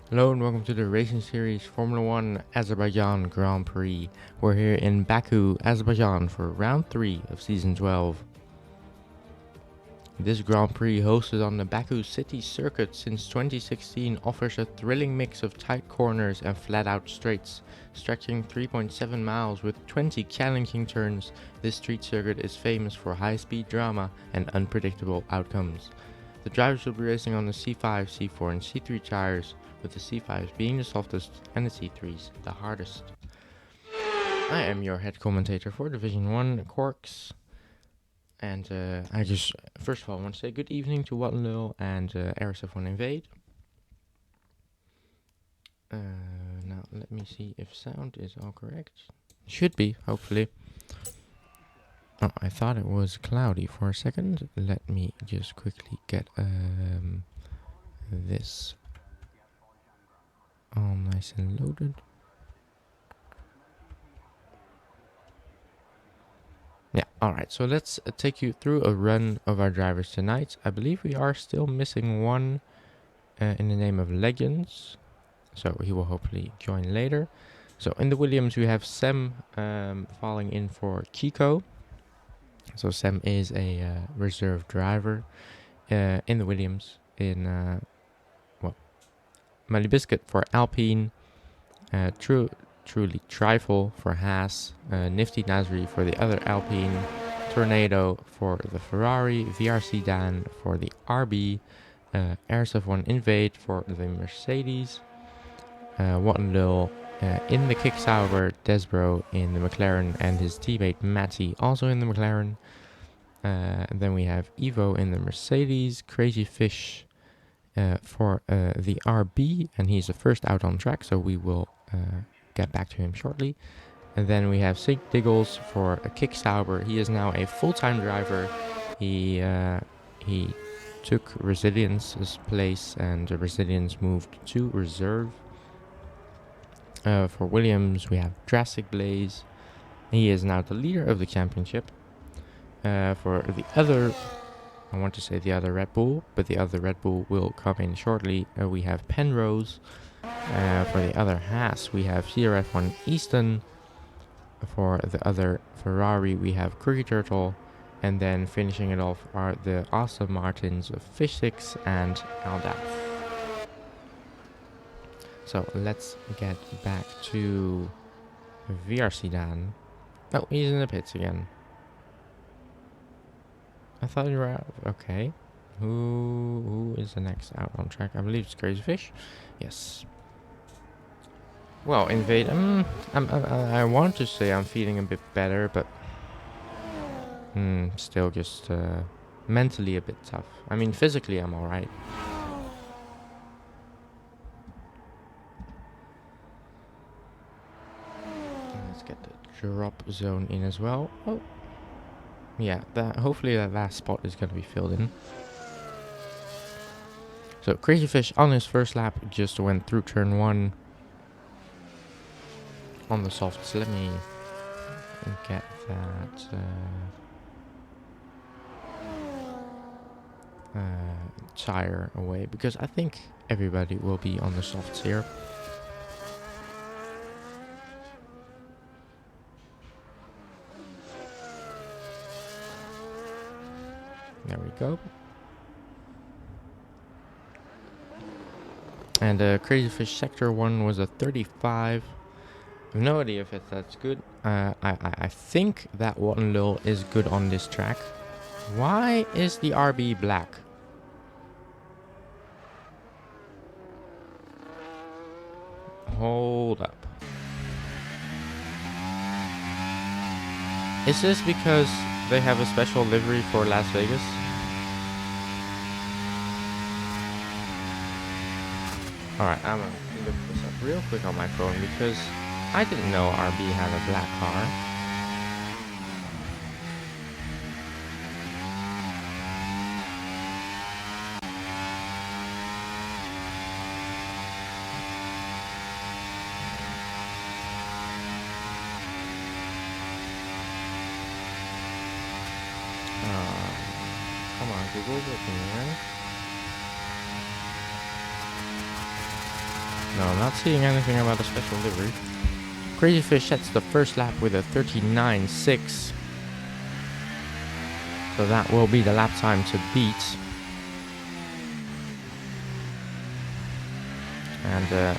Hello and welcome to the racing series Formula 1 Azerbaijan Grand Prix. We're here in Baku, Azerbaijan for round 3 of season 12. This Grand Prix, hosted on the Baku City Circuit since 2016, offers a thrilling mix of tight corners and flat-out straights. Stretching 3.7 miles with 20 challenging turns, this street circuit is famous for high-speed drama and unpredictable outcomes. The drivers will be racing on the C5, C4 and C3 tires, with the C5s being the softest and the C3s the hardest. I am your head commentator for Division 1 Corks, and I just first of all want to say good evening to Wattenlil and RSF1 Invade. Now let me see if sound is all correct. Should be, hopefully. Oh, I thought it was cloudy for a second. Let me just quickly get this all nice and loaded. Yeah, alright, so let's take you through a run of our drivers tonight. I believe we are still missing one in the name of Legends, so he will hopefully join later. So in the Williams we have Sam falling in for Kiko. So Sam is a reserve driver in the Williams. In Mali Biscuit for Alpine, Truly Trifle for Haas, Nifty Nasri for the other Alpine, Tornado for the Ferrari, VRC Dan for the RB, RSF1 Invade for the Mercedes, Wattenlil in the Kicksauber, Desbro in the McLaren, and his teammate Matty also in the McLaren. And then we have Evo in the Mercedes, Crazy Fish for the RB, and he's the first out on track, so we will get back to him shortly. And then we have Sig Diggles for a Kicksauber. He is now a full-time driver. He took Resilience's place, and Resilience moved to reserve. For Williams, we have Drastic Blaze. He is now the leader of the championship. For the other, I want to say the other Red Bull, but the other Red Bull will come in shortly. We have Penrose. For the other Haas, we have CRF1 Easton. For the other Ferrari, we have Cookie Turtle. And then finishing it off are the Aston Martins of Fish6 and Aldaf. So let's get back to VRC Dan. Oh, he's in the pits again. I thought you were out. Okay. Who is the next out on track? I believe it's Crazy Fish. Yes. Well, Invade. I want to say I'm feeling a bit better, but still just mentally a bit tough. I mean, physically I'm alright. Let's get the drop zone in as well. Oh, yeah. Hopefully that last spot is going to be filled in. So Crazy Fish on his first lap just went through turn 1 on the softs. Let me get that tire away, because I think everybody will be on the softs here. There we go. And Crazy Fish Sector 1 was a 35. I have no idea if that's good. I think that Wattenlil is good on this track. Why is the RB black? Hold up. Is this because they have a special livery for Las Vegas? Alright, I'm gonna look this up real quick on my phone, because I didn't know RB had a black car. Come on, Google, with me, right? No, I'm not seeing anything about a special livery. Crazy Fish sets the first lap with a 39.6. So that will be the lap time to beat. And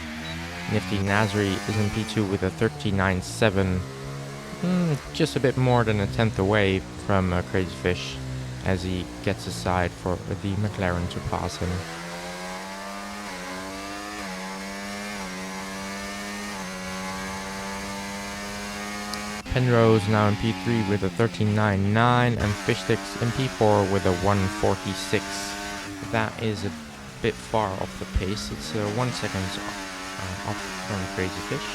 Nifty Nasri is in P2 with a 39.7. Just a bit more than a tenth away from Crazy Fish as he gets aside for the McLaren to pass him. Penrose now in P3 with a 39.9 and Fishsticks in P4 with a 146. That is a bit far off the pace. It's 1 second off from Crazy Fish.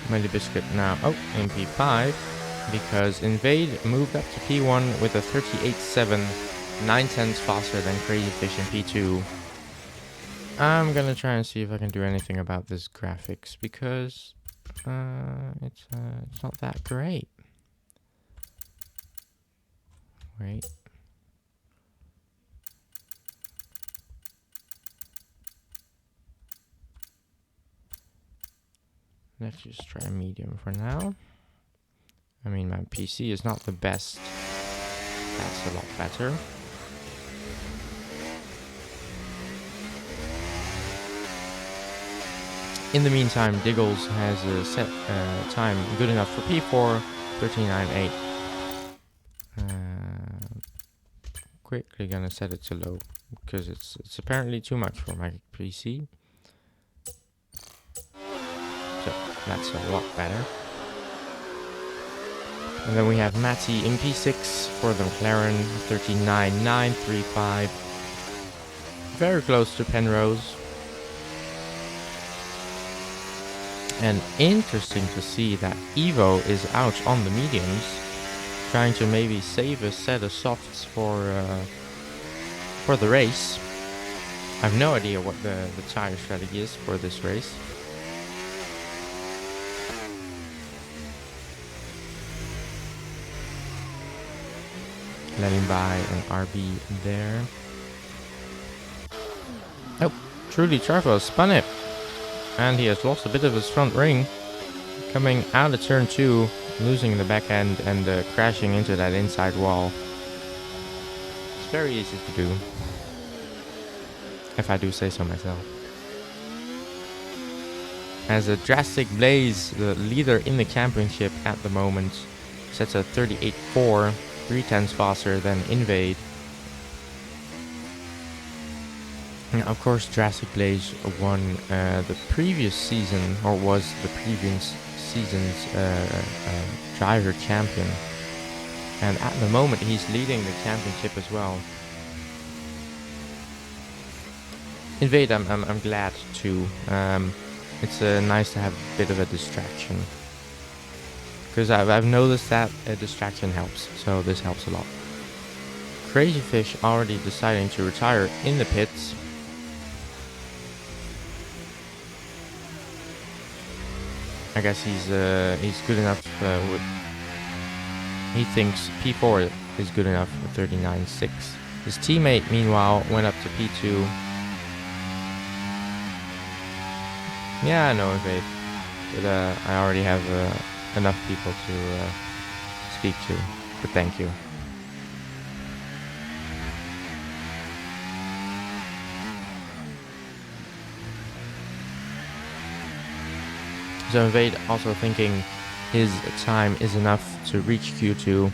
Millie Biscuit now in P5 because Invade moved up to P1 with a 38.7, 9 tenths faster than Crazy Fish in P2. I'm gonna try and see if I can do anything about this graphics because it's not that great. Wait. Let's just try medium for now. I mean, my PC is not the best. That's a lot better. In the meantime, Diggles has a set time good enough for P4, 39.8. Quickly gonna set it to low because it's apparently too much for my PC. So that's a lot better. And then we have Matty in P6 for the McLaren, 39.935. Very close to Penrose. And interesting to see that Evo is out on the mediums, trying to maybe save a set of softs for the race. I have no idea what the tire strategy is for this race. Letting by an RB there. Oh, Truly Charvel spun it. And he has lost a bit of his front ring. Coming out of turn 2, losing the back end and crashing into that inside wall. It's very easy to do, if I do say so myself. As a Drastic Blaze, the leader in the championship at the moment, sets a 38.4, 3 tenths faster than Invade. Now, of course, Drastic Blaze won the previous season, or was the previous season's driver champion. And at the moment, he's leading the championship as well. Invade, I'm glad too. It's nice to have a bit of a distraction. Because I've noticed that a distraction helps, so this helps a lot. Crazy Fish already deciding to retire in the pits. I guess he's good enough with... He thinks P4 is good enough for 39.6. His teammate, meanwhile, went up to P2. Yeah, I know, Invade. But I already have enough people to speak to. But thank you. So Invade also thinking his time is enough to reach Q2.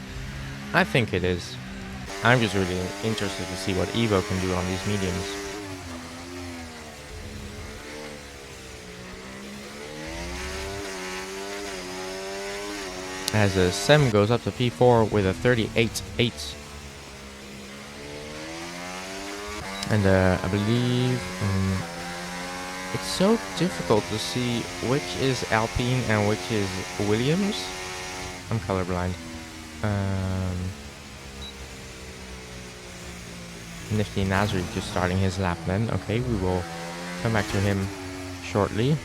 I think it is. I'm just really interested to see what Evo can do on these mediums. As Sem goes up to P4 with a 38.8. And I believe it's so difficult to see which is Alpine and which is Williams. I'm colorblind. Nifty Nasri just starting his lap then. Okay, we will come back to him shortly.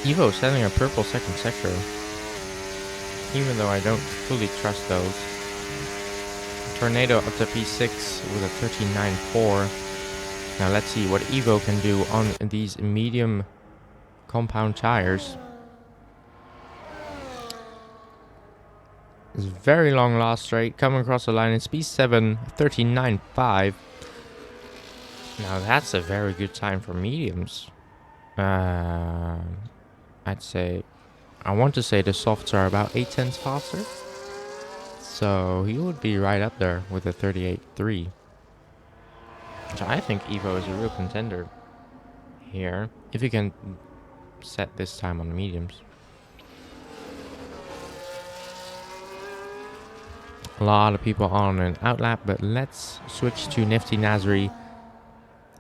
Evo sending a purple second sector, even though I don't fully trust those. Tornado up to P6 with a 13.94. Now let's see what Evo can do on these medium compound tires. It's a very long last straight, coming across the line. It's P7, 13.95. Now that's a very good time for mediums. I'd say, I want to say the softs are about 8 tenths faster. So he would be right up there with a 38.3. So I think Evo is a real contender here, if you can set this time on the mediums. A lot of people on an outlap, but let's switch to Nifty Nasri.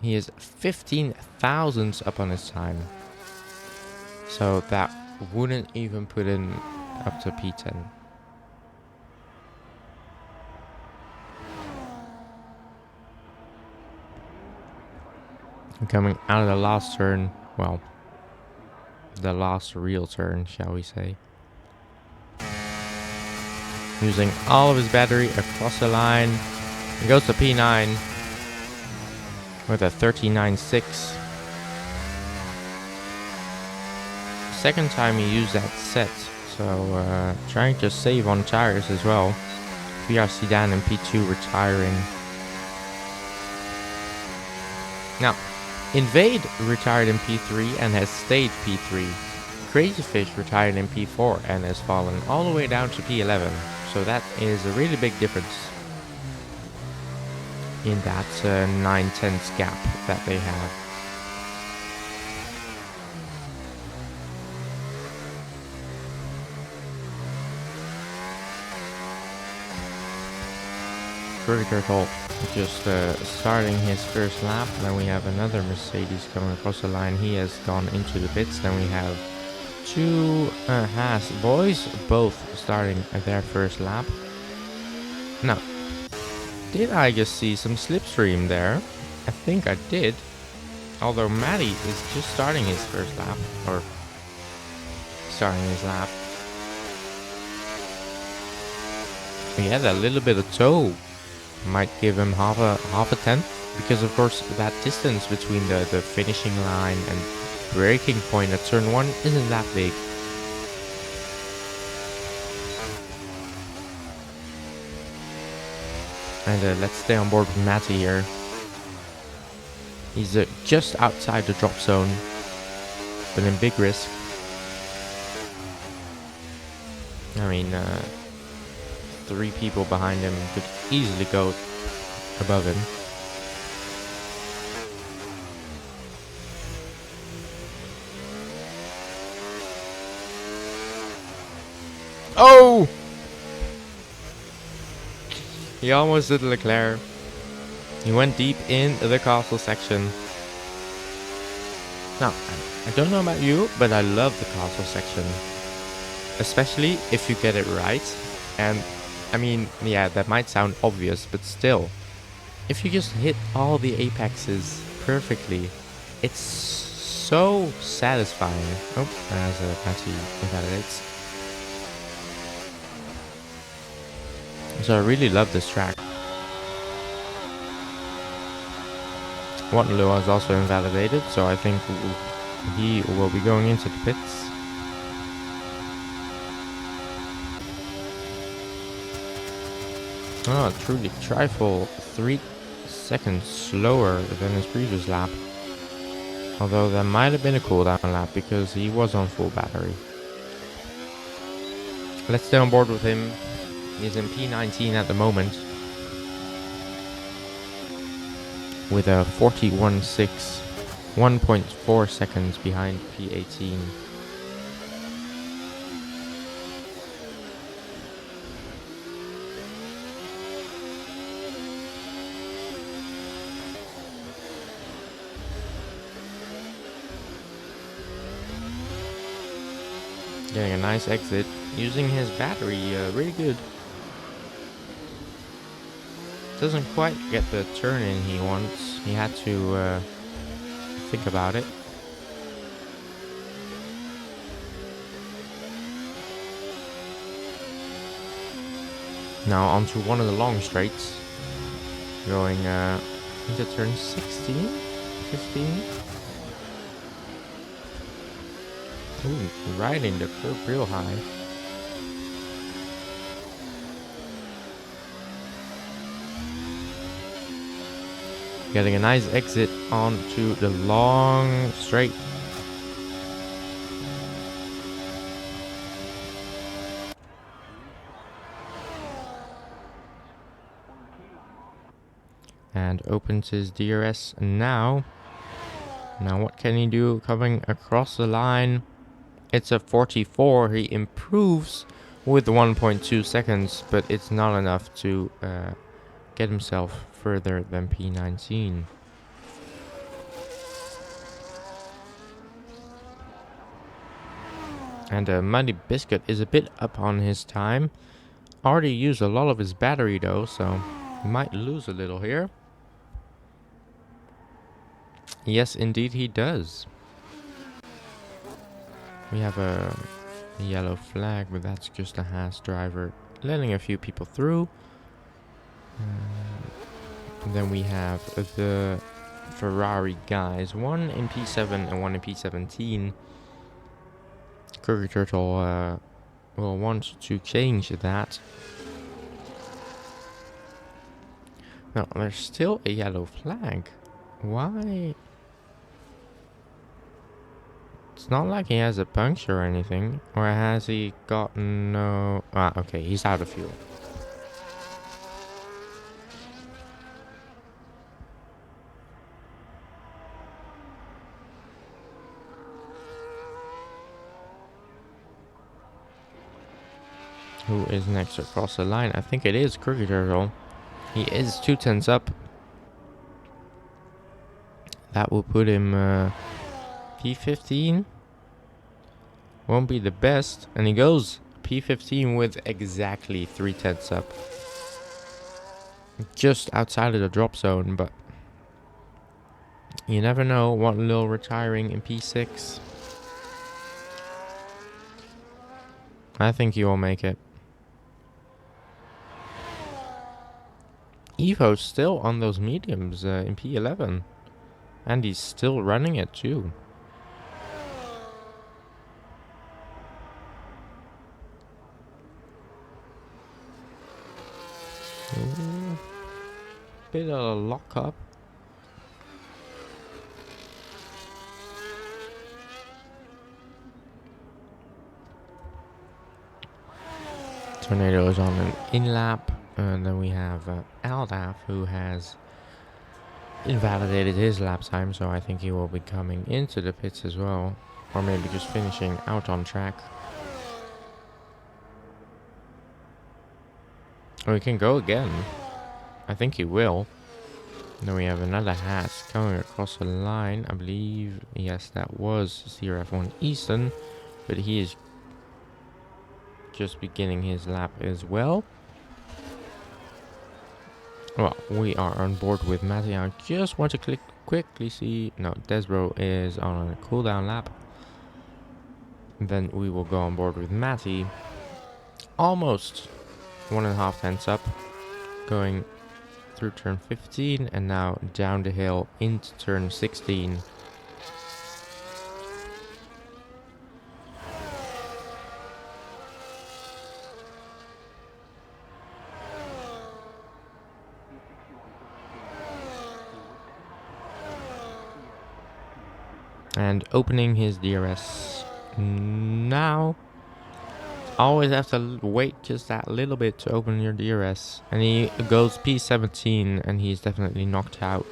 He is 15 thousandths up on his time. So that wouldn't even put in up to P10. Coming out of the last turn, well, the last real turn, shall we say. Using all of his battery across the line. He goes to P9 with a 39.6. Second time he used that set, so trying to save on tires as well. VRC Dan in P2 retiring. Now, Invade retired in P3 and has stayed P3. Crazy Fish retired in P4 and has fallen all the way down to P11. So that is a really big difference in that 9/10 gap that they have. Pretty Turtle just starting his first lap. Then we have another Mercedes coming across the line. He has gone into the pits. Then we have two Haas boys, both starting their first lap. Now, did I just see some slipstream there? I think I did. Although Matty is just starting his first lap, or starting his lap. He had a little bit of toe. Might give him half a tenth, because of course that distance between the finishing line and braking point at turn 1 isn't that big. And let's stay on board with Matty here. He's just outside the drop zone, but in big risk. I mean, 3 people behind him could easily go above him. Oh! He almost did Leclerc. He went deep in the castle section. Now, I don't know about you, but I love the castle section. Especially if you get it right. And I mean, yeah, that might sound obvious, but still, if you just hit all the apexes perfectly, it's so satisfying. Oh, as Matty invalidates. So I really love this track. Waterloo is also invalidated, so I think he will be going into the pits. Oh, truly, Trifle 3 seconds slower than his previous lap. Although that might have been a cooldown lap because he was on full battery. Let's stay on board with him. He's in P19 at the moment, with a 41.6, 1.4 seconds behind P18. Getting a nice exit. Using his battery really good. Doesn't quite get the turn in he wants. He had to think about it. Now onto one of the long straights. Going into turn 16? 15? Ooh, riding the curve real high. Getting a nice exit onto the long straight. And opens his DRS now. Now what can he do coming across the line? It's a 44. He improves with 1.2 seconds, but it's not enough to get himself further than P19. And Muddy Biscuit is a bit up on his time. Already used a lot of his battery though, so he might lose a little here. Yes, indeed he does. We have a yellow flag, but that's just a Haas driver letting a few people through. Then we have the Ferrari guys, one in P7 and one in P17. Cookie Turtle will want to change that. Now, there's still a yellow flag. Why? It's not like he has a puncture or anything. Or has he got no... Ah, okay, he's out of fuel. Who is next across the line? I think it is Cookie Turtle. He is 2 tenths up. That will put him P15. Won't be the best. And he goes P15 with exactly 3 tenths up. Just outside of the drop zone, but you never know what little retiring in P6. I think he will make it. Evo's still on those mediums in P11. And he's still running it too. Ooh, bit of a lock up. Tornado is on an in-lap. And then we have Aldaf, who has invalidated his lap time, so I think he will be coming into the pits as well. Or maybe just finishing out on track. Oh, he can go again. I think he will. Then we have another Haas coming across the line. I believe, yes, that was CRF1 Easton. But he is just beginning his lap as well. Well, we are on board with Matty. I just want to quickly see... No, Desbro is on a cooldown lap. Then we will go on board with Matty. Almost 1.5 tenths up. Going through turn 15 and now down the hill into turn 16. And opening his DRS now. Always have to wait just that little bit to open your DRS. And he goes P17 and he's definitely knocked out.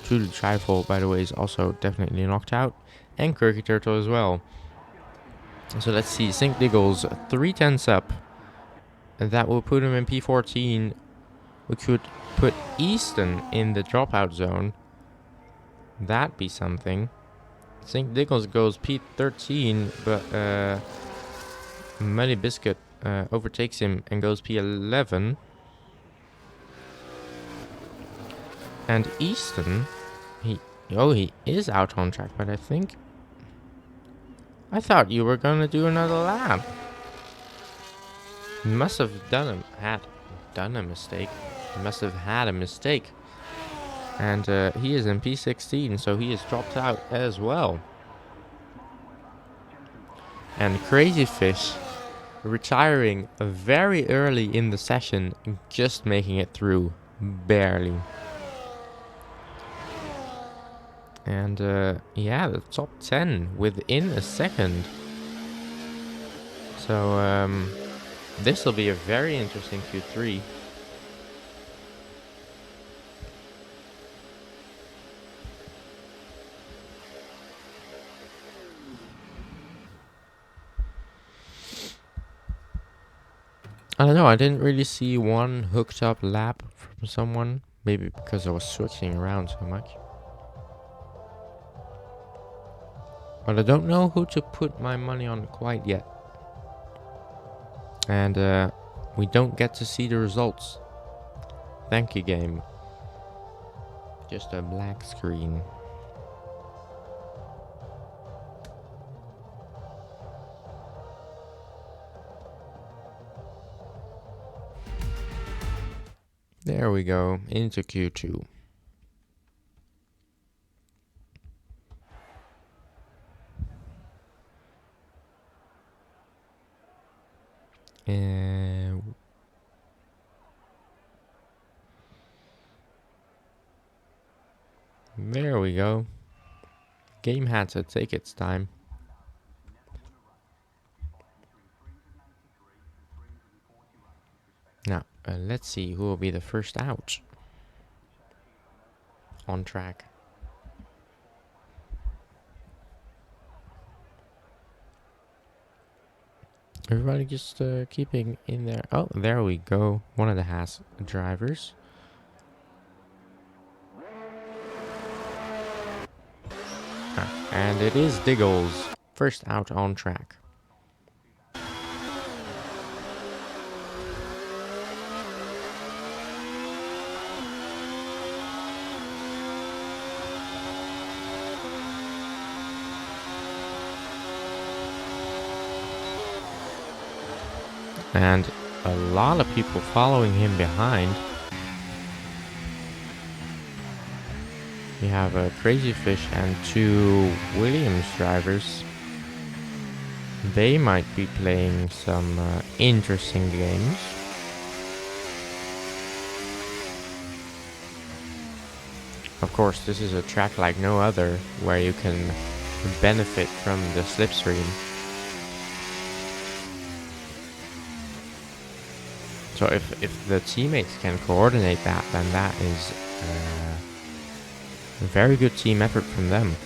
Truly Trifle, by the way, is also definitely knocked out. And Cookie Turtle as well. So let's see. Sink Diggles 3 tenths up. And that will put him in P14. We could put Easton in the dropout zone. That'd be something. Sink Diggles goes P13, but Muddy Biscuit overtakes him and goes P11. And Easton, he is out on track, but I thought you were gonna do another lap. He must have had a mistake. He must have had a mistake. And he is in P16, so he is dropped out as well. And Crazy Fish retiring very early in the session, just making it through, barely. And yeah, the top 10 within a second. So this will be a very interesting Q3. I don't know, I didn't really see one hooked up lap from someone. Maybe because I was switching around so much. But I don't know who to put my money on quite yet. And we don't get to see the results. Thank you, game. Just a black screen. There we go, into Q2. And there we go. Game had to take its time. Now, let's see who will be the first out on track. Everybody just keeping in there. Oh, there we go. One of the Haas drivers. And it is Diggles, first out on track. And a lot of people following him behind. We have a Crazy Fish and 2 Williams drivers. They might be playing some interesting games. Of course, this is a track like no other, where you can benefit from the slipstream. So if the teammates can coordinate that, then that is a very good team effort from them.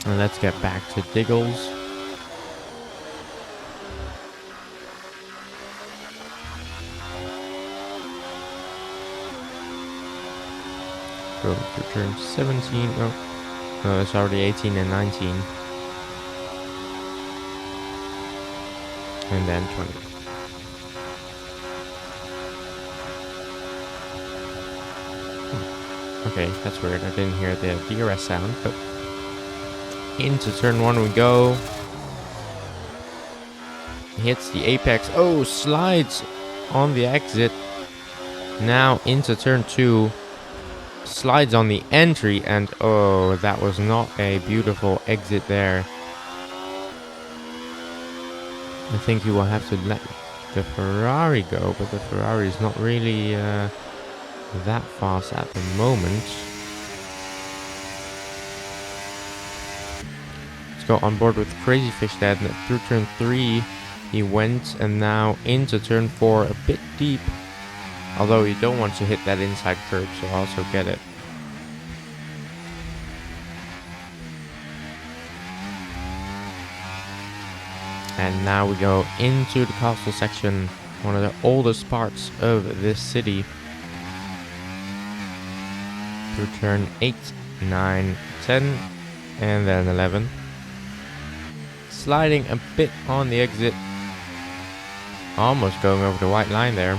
And let's get back to Diggles. Go to turn 17. Oh, no, it's already 18 and 19. And then 20. Okay, that's weird. I didn't hear the DRS sound, but into turn 1 we go. Hits the apex. Oh, slides on the exit. Now into turn 2. Slides on the entry, and oh, that was not a beautiful exit there. I think you will have to let the Ferrari go, but the Ferrari is not really that fast at the moment. Let's go on board with Crazy Fish then. Through turn 3 he went, and now into turn 4, a bit deep. Although you don't want to hit that inside curb, so I also get it. And now we go into the castle section, one of the oldest parts of this city. through turn 8, 9, 10, and then 11. Sliding a bit on the exit. Almost going over the white line there.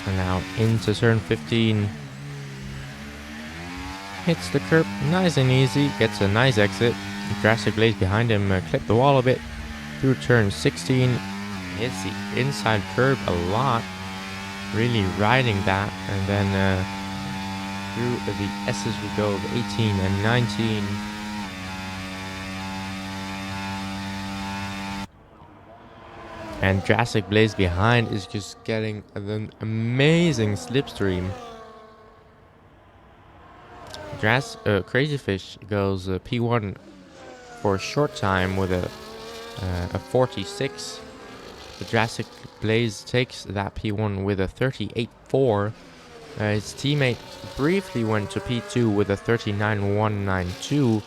And now into turn 15. Hits the curb nice and easy. Gets a nice exit. Drastic Blaze behind him clipped the wall a bit. Through turn 16. Hits the inside curb a lot. Really riding that. And then through the S's we go of 18 and 19. And Drastic Blaze behind is just getting an amazing slipstream. Crazy Fish goes P1 for a short time with a 46. The Drastic Blaze takes that P1 with a 38.4. His teammate briefly went to P2 with a 39.192,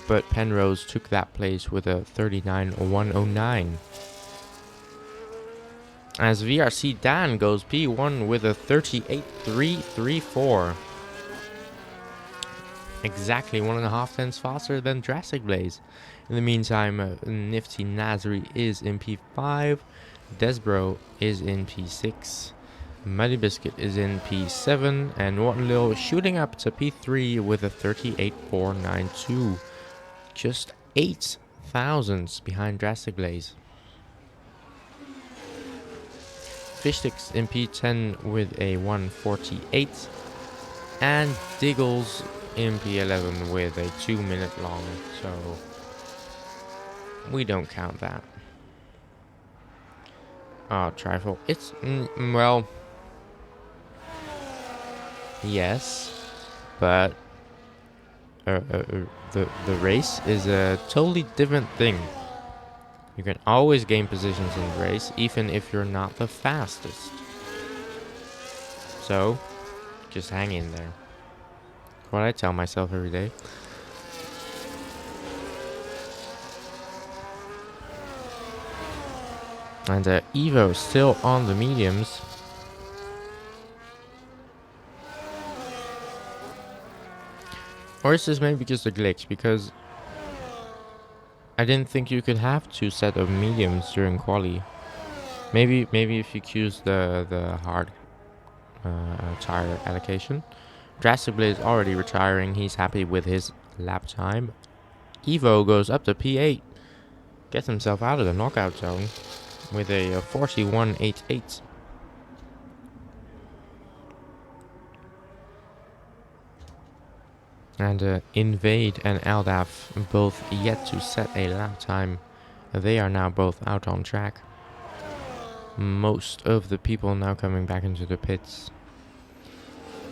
but Penrose took that place with a 39.109. As VRC Dan goes P1 with a 38.334. Exactly 1.5 tenths faster than Drastic Blaze. In the meantime, Nifty Nasri is in P5. Desbro is in P6. Muddy Biscuit is in P7. And Waterloo shooting up to P3 with a 38.492. Just 8 thousandths behind Drastic Blaze. Fishsticks in P10 with a 148, and Diggles in P11 with a 2 minute long, so we don't count that. Oh, trifle. It's, well, yes, but the race is a totally different thing. You can always gain positions in the race, even if you're not the fastest. So, just hang in there. What I tell myself every day. And Evo still on the mediums. Or is this maybe just a glitch? Because I didn't think you could have 2 sets of mediums during quali. Maybe if you choose the hard tire allocation. Drastic Blaze already retiring. He's happy with his lap time. Evo goes up to P8. Gets himself out of the knockout zone with a 41.88. And Invade and Aldaf both yet to set a lap time. They are now both out on track. Most of the people now coming back into the pits.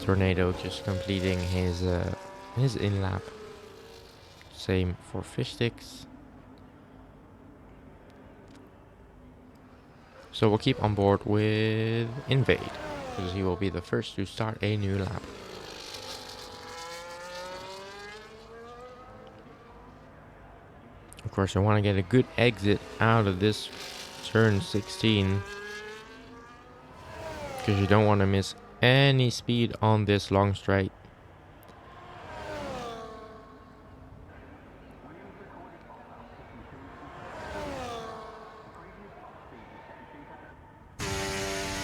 Tornado just completing his in-lap. Same for Fishsticks. So we'll keep on board with Invade, because he will be the first to start a new lap. Of course, I want to get a good exit out of this turn 16, because you don't want to miss any speed on this long straight.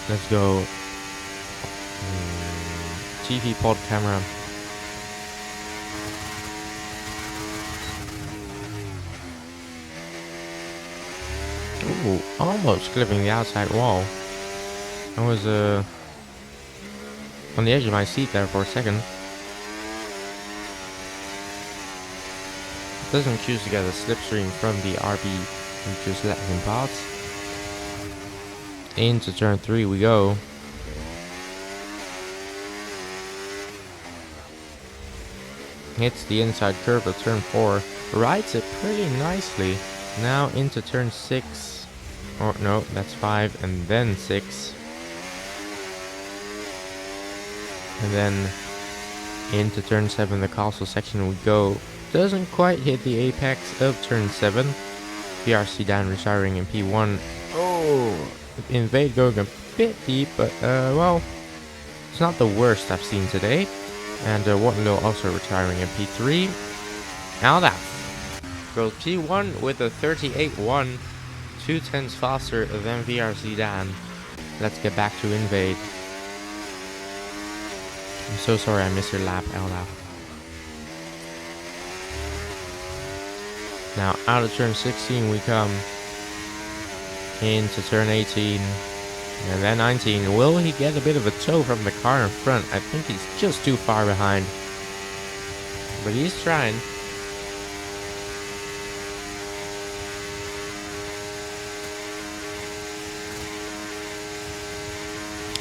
Let's go. TV pod camera. Ooh, almost clipping the outside wall. I was on the edge of my seat there for a second. Doesn't choose to get a slipstream from the RB and just let him pass. Into turn 3 we go. Hits the inside curve of turn 4. Rides it pretty nicely. Now into turn 6. Or no, that's 5 and then 6. And then into turn 7, the castle section we go. Doesn't quite hit the apex of turn 7. VRC down, retiring in P1. Oh! Invade going bit deep, but well, it's not the worst I've seen today. And Waterloo also retiring in P3. Aldaf goes P1 with a 38-1, 2/10 faster than VRC Dan. Let's get back to Invade. I'm so sorry I missed your lap, Aldaf. Now out of turn 16 we come into turn 18 and then 19. Will he get a bit of a tow from the car in front? I think he's just too far behind, but he's trying.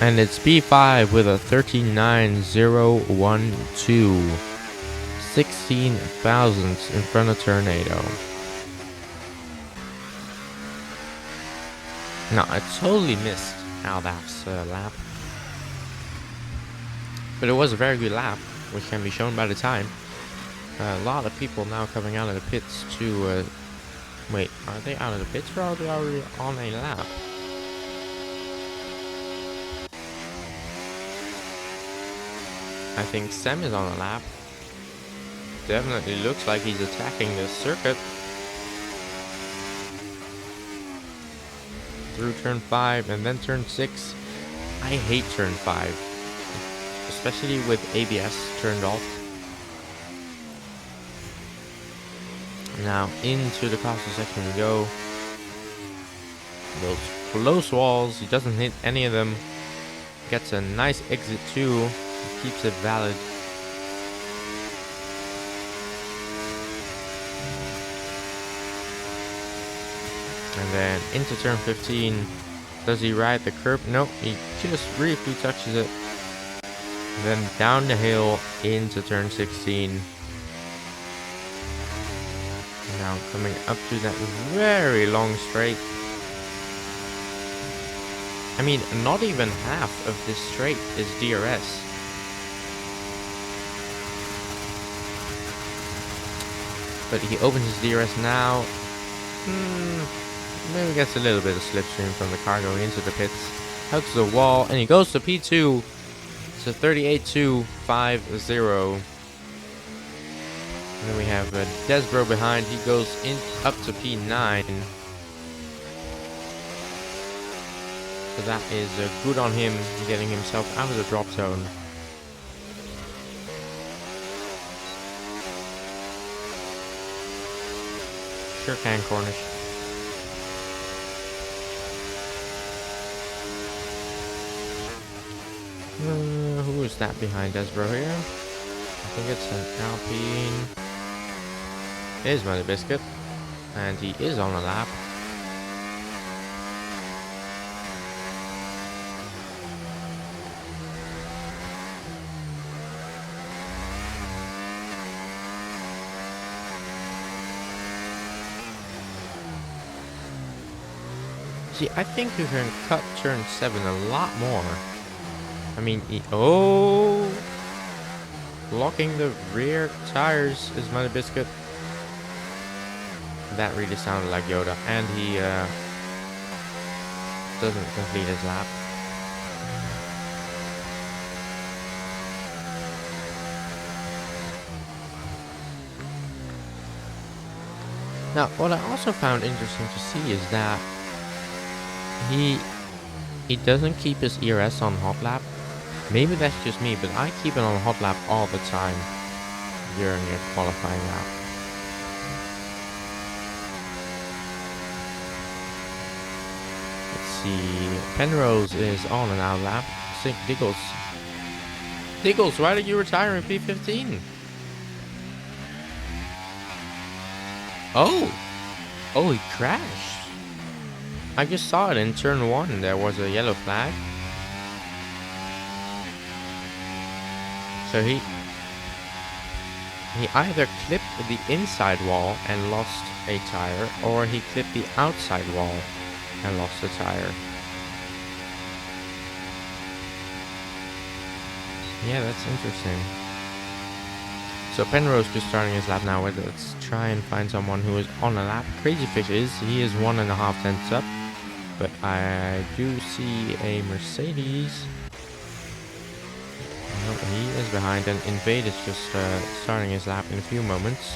And it's P5 with a 39.012. 16 thousandths in front of Tornado. No, I totally missed Aldaf's lap. But it was a very good lap, which can be shown by the time. A lot of people now coming out of the pits to... wait, are they out of the pits or are they already on a lap? I think Sam is on a lap. Definitely looks like he's attacking this circuit. Through turn 5 and then turn 6. I hate turn 5. Especially with ABS turned off. Now into the caustic section we go. Those close walls, he doesn't hit any of them. Gets a nice exit too. Keeps it valid. And then into turn 15. Does he ride the curb? Nope, he just briefly touches it. And then down the hill into turn 16. Now coming up to that very long straight. I mean, not even half of this straight is DRS. But he opens his DRS now. Maybe gets a little bit of slipstream from the car going into the pits. Out to the wall, and he goes to P2. It's a 38.250. And then we have Desbro behind. He goes in up to P9. So that is good on him, getting himself out of the drop zone. Sure can, Cornish. Who is that behind Desbro here? I think it's an Alpine. It is Muddy Biscuit. And he is on a lap. See, I think you can cut turn 7 a lot more. I mean, blocking the rear tires is Muddy Biscuit. That really sounded like Yoda. And he doesn't complete his lap. Now, what I also found interesting to see is that he doesn't keep his ERS on hot lap. Maybe that's just me, but I keep it on hot lap all the time during a qualifying lap. Let's see. Penrose is on an out lap. Sync Diggles. Diggles, why did you retire in P15? Oh, he crashed. I just saw it in turn 1. There was a yellow flag. So he either clipped the inside wall and lost a tire, or he clipped the outside wall and lost a tire. Yeah, that's interesting. So Penrose just starting his lap now. Let's try and find someone who is on a lap. Crazy Fish he is 1.5 tenths up. but I do see a Mercedes. No, he is behind, and Invade is just starting his lap in a few moments.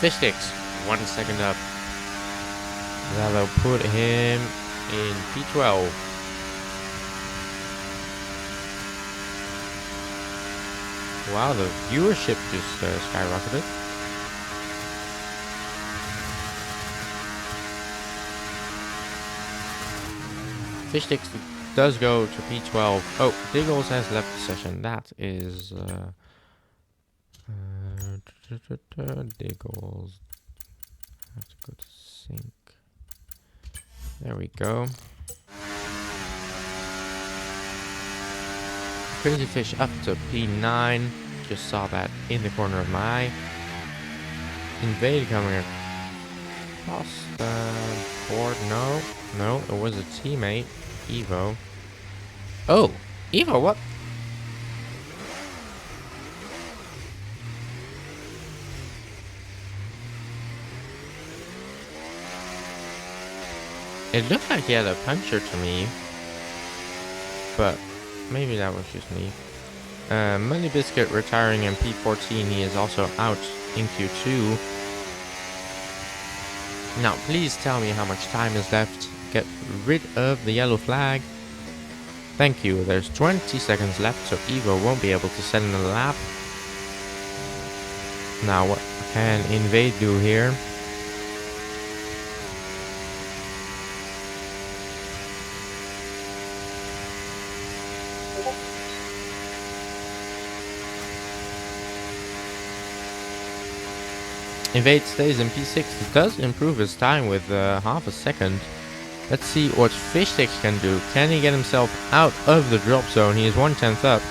Fish sticks, 1 second up. That'll put him in P12. Wow, the viewership just skyrocketed. Fish sticks does go to P12. Oh, Diggles has left the session. That is Diggles. Have to go to sync. There we go. Crazy Fish up to P9. Just saw that in the corner of my eye. Invade coming across the board. No, it was a teammate. Evo. Oh, Evo, what? It looked like he had a puncture to me, but maybe that was just me. Money Biscuit retiring in P14. He is also out in Q2. Now, please tell me how much time is left. Get rid of the yellow flag. Thank you. There's 20 seconds left, so Evo won't be able to send in a lap. Now, what can Invade do here? Invade stays in P6. He does improve his time with half a second. Let's see what Fishsticks can do. Can he get himself out of the drop zone? He is 1/10 up.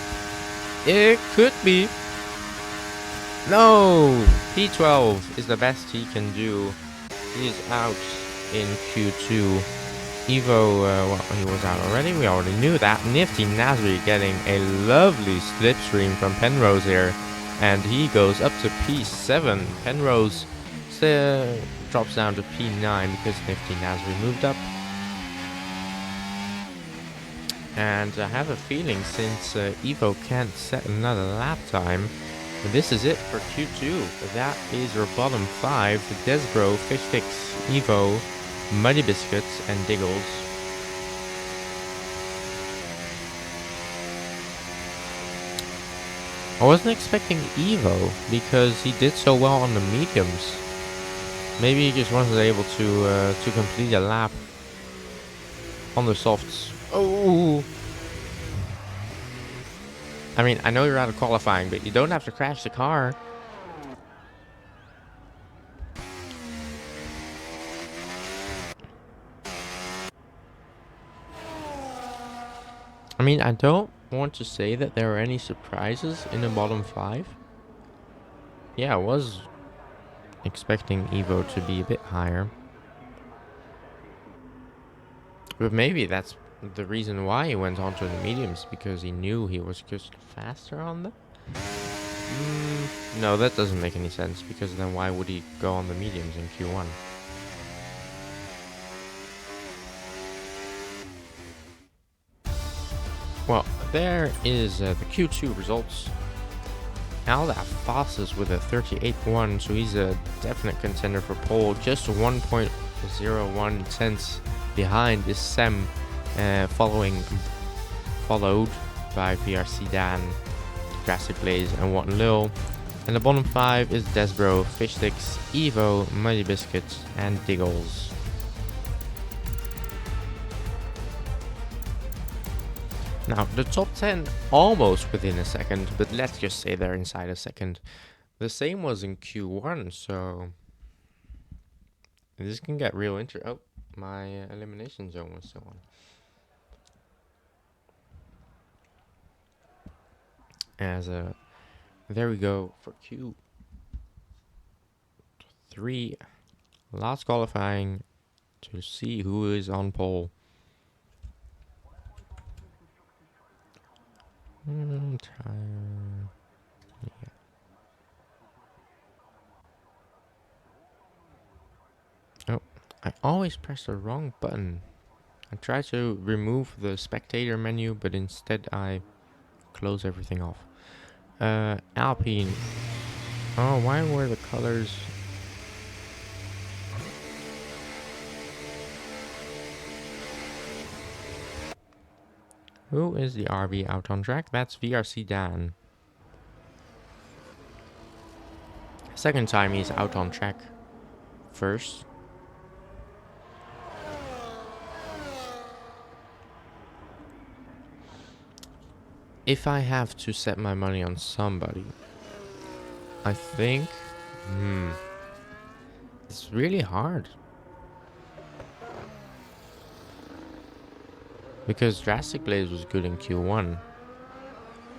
It could be. No! P12 is the best he can do. He is out in Q2. Evo, well, he was out already. We already knew that. Nifty Nasri getting a lovely slipstream from Penrose here. And he goes up to P7. Penrose drops down to P9 because Nifty Nasri moved up. And I have a feeling since Evo can't set another lap time, this is it for Q2. That is your bottom 5. Desbro, Fishsticks, Evo, Muddy Biscuits, and Diggles. I wasn't expecting Evo because he did so well on the mediums. Maybe he just wasn't able to complete a lap on the softs. Oh! I mean, I know you're out of qualifying, but you don't have to crash the car. I mean, I don't want to say that there were any surprises in the bottom 5. Yeah, I was expecting Evo to be a bit higher. But maybe that's the reason why he went on to the mediums, because he knew he was just faster on them. No, that doesn't make any sense, because then why would he go on the mediums in Q1? Well, there is the Q2 results. Aldaf fastest with a 38.1, so he's a definite contender for pole. Just 1.01 tenths behind is Sem, followed by VRC Dan, Drastic Blaze, and Watan Lil. And the bottom 5 is Desbro, Fishsticks, Evo, Muddy Biscuits, and Diggles. Now, the top 10 almost within a second, but let's just say they're inside a second. The same was in Q1, so this can get real interesting. Oh, my elimination zone was still on. There we go for Q3. Last qualifying to see who is on pole. Yeah. Oh, I always press the wrong button. I try to remove the spectator menu, but instead I close everything off. Alpine. Oh, why were the colors... Who is the RB out on track? That's VRC Dan. Second time he's out on track. First. If I have to set my money on somebody, I think... It's really hard. Because Drastic Blaze was good in Q1.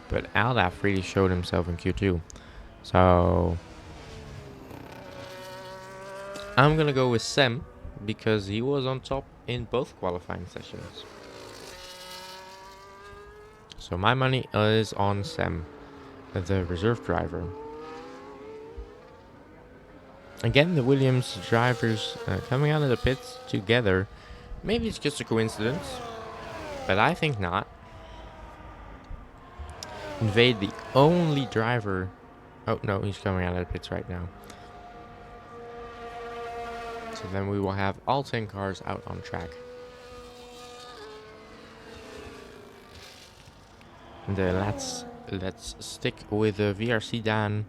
But Aldaf really showed himself in Q2. So... I'm gonna go with Sem. Because he was on top in both qualifying sessions. So my money is on Sem, the reserve driver. Again, the Williams drivers coming out of the pits together. Maybe it's just a coincidence, but I think not. Invade, the only driver... Oh no, he's coming out of the pits right now. So then we will have all 10 cars out on track. And let's stick with the VRC Dan.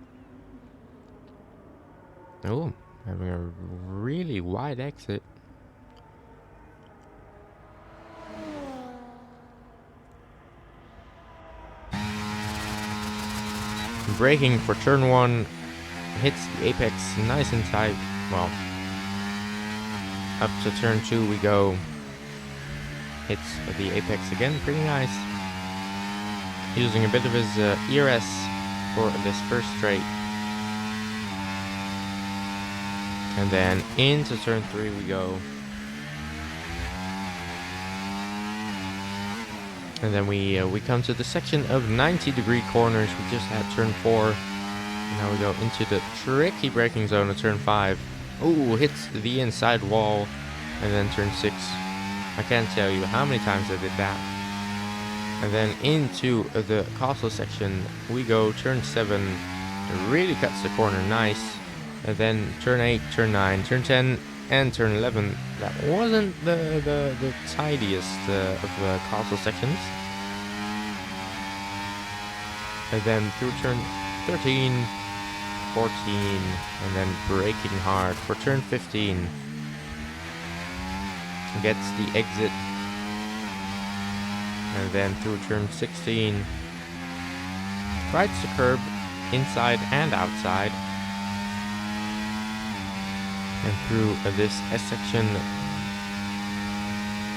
Oh, having a really wide exit. Braking for turn 1. Hits the apex nice and tight. Well, up to turn 2 we go. Hits the apex again, pretty nice. Using a bit of his ERS for this first straight. And then into turn 3 we go. And then we come to the section of 90-degree corners. We just had turn 4. And now we go into the tricky braking zone of turn 5. Ooh, hits the inside wall. And then turn 6. I can't tell you how many times I did that. And then into the castle section we go. Turn 7 really cuts the corner nice. And then turn 8, turn 9, turn 10 and turn 11. That wasn't the tidiest of the castle sections. And then through turn 13, 14 and then braking hard for turn 15. Gets the exit. And then through turn 16, rides the curb inside and outside. And through this S section,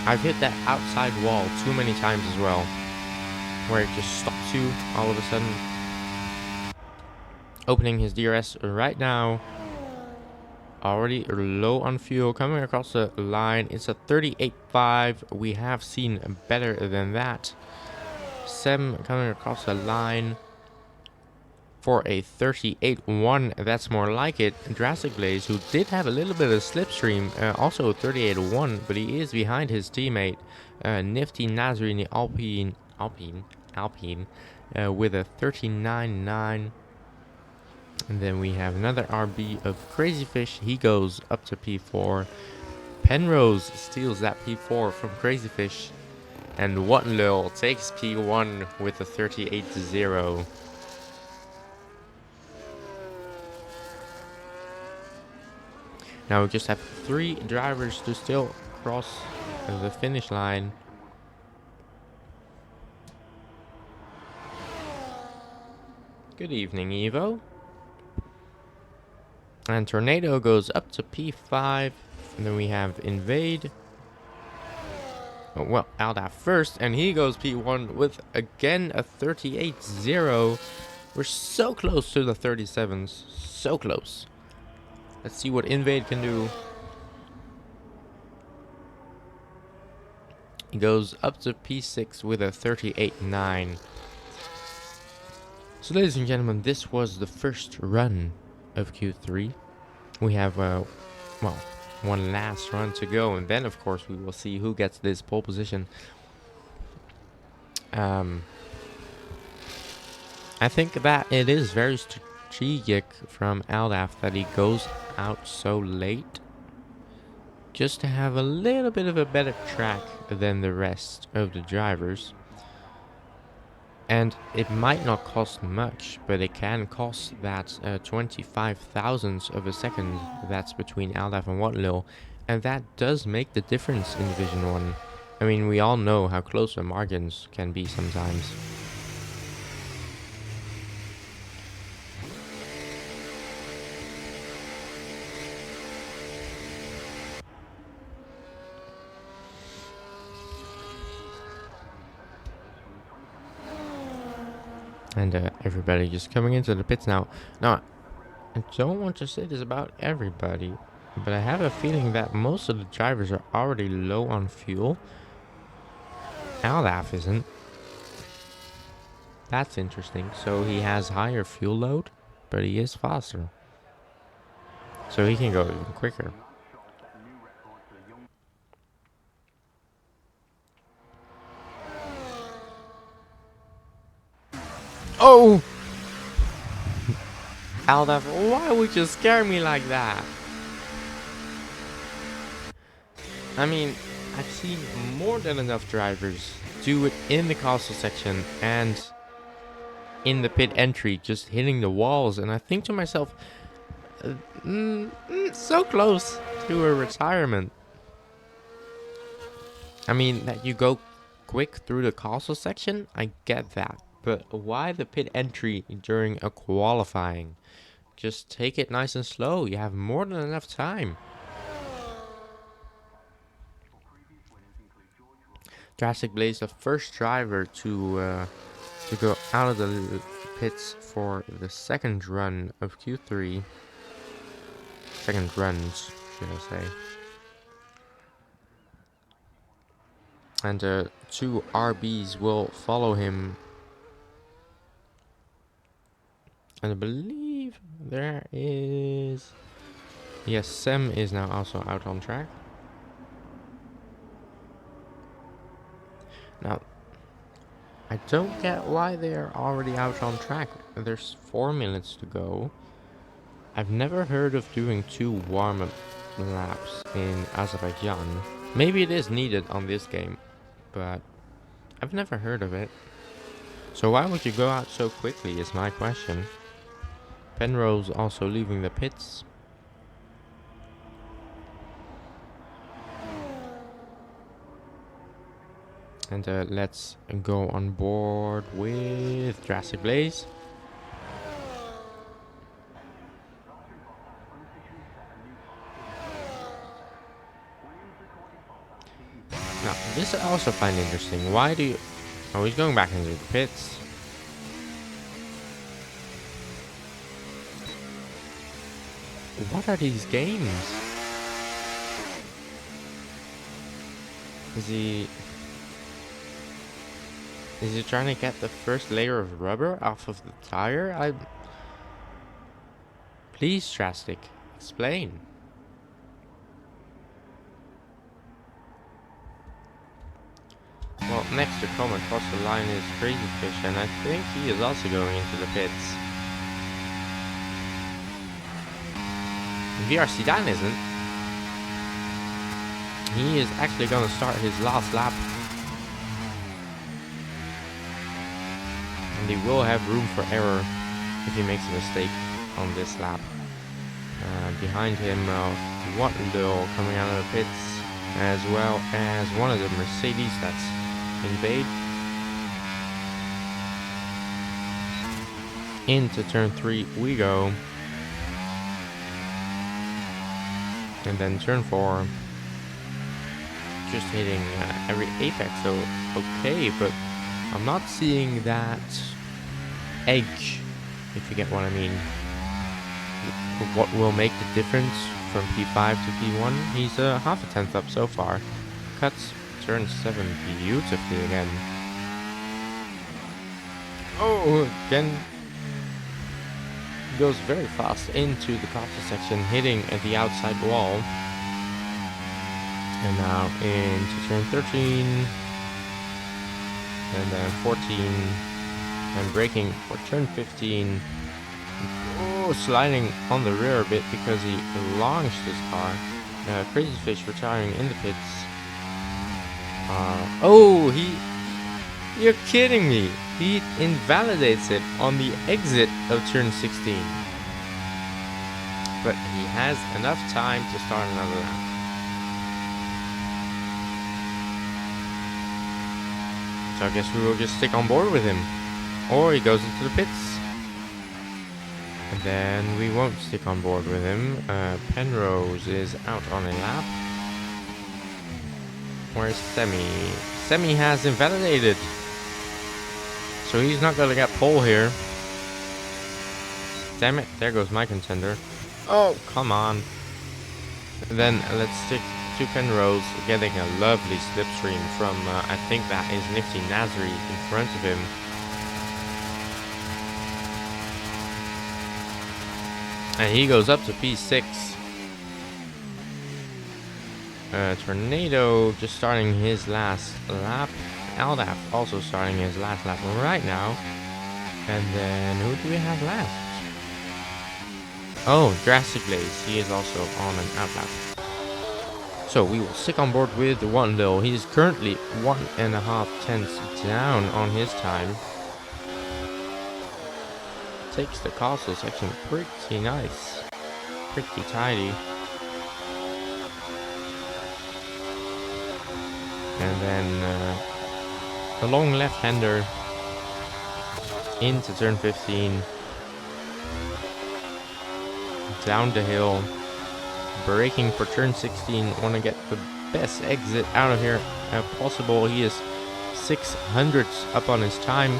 I've hit that outside wall too many times as well, where it just stops you all of a sudden. Opening his DRS right now. Already low on fuel, coming across the line. It's a 38.5. We have seen better than that. Sem coming across the line for a 38.1. That's more like it. Drastic Blaze, who did have a little bit of slipstream, also 38.1, but he is behind his teammate Nifty Nasri in the Alpine with a 39.9. And then we have another RB of Crazy Fish. He goes up to P4. Penrose steals that P4 from Crazy Fish. And Wattenlil takes P1 with a 38.0. Now we just have 3 drivers to still cross the finish line. Good evening, Evo. And Tornado goes up to P5. And then we have Invade. Oh, well, Aldaf first. And he goes P1 with, again, a 38.0. We're so close to the 37s. So close. Let's see what Invade can do. He goes up to P6 with a 38.9. So, ladies and gentlemen, this was the first run of Q3. We have, well, One last run to go, and then of course we will see who gets this pole position. I think that it is very strategic from Aldaf that he goes out so late, just to have a little bit of a better track than the rest of the drivers. And it might not cost much, but it can cost that 25 thousandths of a second that's between Aldaf and Watlil. And that does make the difference in Division 1. I mean, we all know how close the margins can be sometimes. And everybody just coming into the pits now. Now, I don't want to say this about everybody, but I have a feeling that most of the drivers are already low on fuel. Aldaf isn't. That's interesting. So he has higher fuel load, but he is faster. So he can go even quicker. Oh! Aldaf, why would you scare me like that? I mean, I've seen more than enough drivers do it in the castle section and in the pit entry, just hitting the walls, and I think to myself, so close to a retirement. I mean, that you go quick through the castle section, I get that. But why the pit entry during a qualifying? Just take it nice and slow. You have more than enough time. Drastic Blaze, the first driver to go out of the pits for the second run of Q3. Second runs, should I say. And 2 RBs will follow him. And I believe there is... Yes, Sem is now also out on track. Now, I don't get why they are already out on track. There's 4 minutes to go. I've never heard of doing 2 warm-up laps in Azerbaijan. Maybe it is needed on this game, but I've never heard of it. So why would you go out so quickly is my question. Penrose also leaving the pits. And let's go on board with Drastic Blaze. Now, this I also find interesting. Why do you... Oh, he's going back into the pits. What are these games? Is he trying to get the first layer of rubber off of the tire? Please, Drastic, explain. Well, next to come across the line is Crazy Fish, and I think he is also going into the pits. VRC Dan isn't. He is actually going to start his last lap. And he will have room for error if he makes a mistake on this lap. Behind him, Watlil coming out of the pits, as well as one of the Mercedes that's invade. Into turn 3 we go. And then turn 4. Just hitting every apex, so okay, but I'm not seeing that edge, if you get what I mean. What will make the difference from P5 to P1? He's half a tenth up so far. Cuts turn 7 beautifully again. Oh, again. Goes very fast into the castle section, hitting at the outside wall. And now into turn 13. And then 14. And braking for turn 15. Oh, sliding on the rear a bit because he launched his car. Crazy Fish retiring in the pits. You're kidding me. He invalidates it on the exit of turn 16. But he has enough time to start another round. So I guess we will just stick on board with him. Or he goes into the pits. And then we won't stick on board with him. Penrose is out on a lap. Where's Semi? Semi has invalidated. So he's not gonna get pole here. Damn it, there goes my contender. Oh, come on. Then let's stick to Penrose, getting a lovely slipstream from, I think that is Nifty Nasri in front of him. And he goes up to P6. Tornado just starting his last lap. Aldaf also starting his last lap right now. And then who do we have left? Oh, Drastic Blaze. He is also on an outlap. So we will stick on board with one though. He is currently 1.5 tenths down on his time. Takes the castle section pretty nice. Pretty tidy. And then a long left-hander into turn 15. Down the hill. Braking for turn 16. Want to get the best exit out of here if possible. He is 600ths up on his time.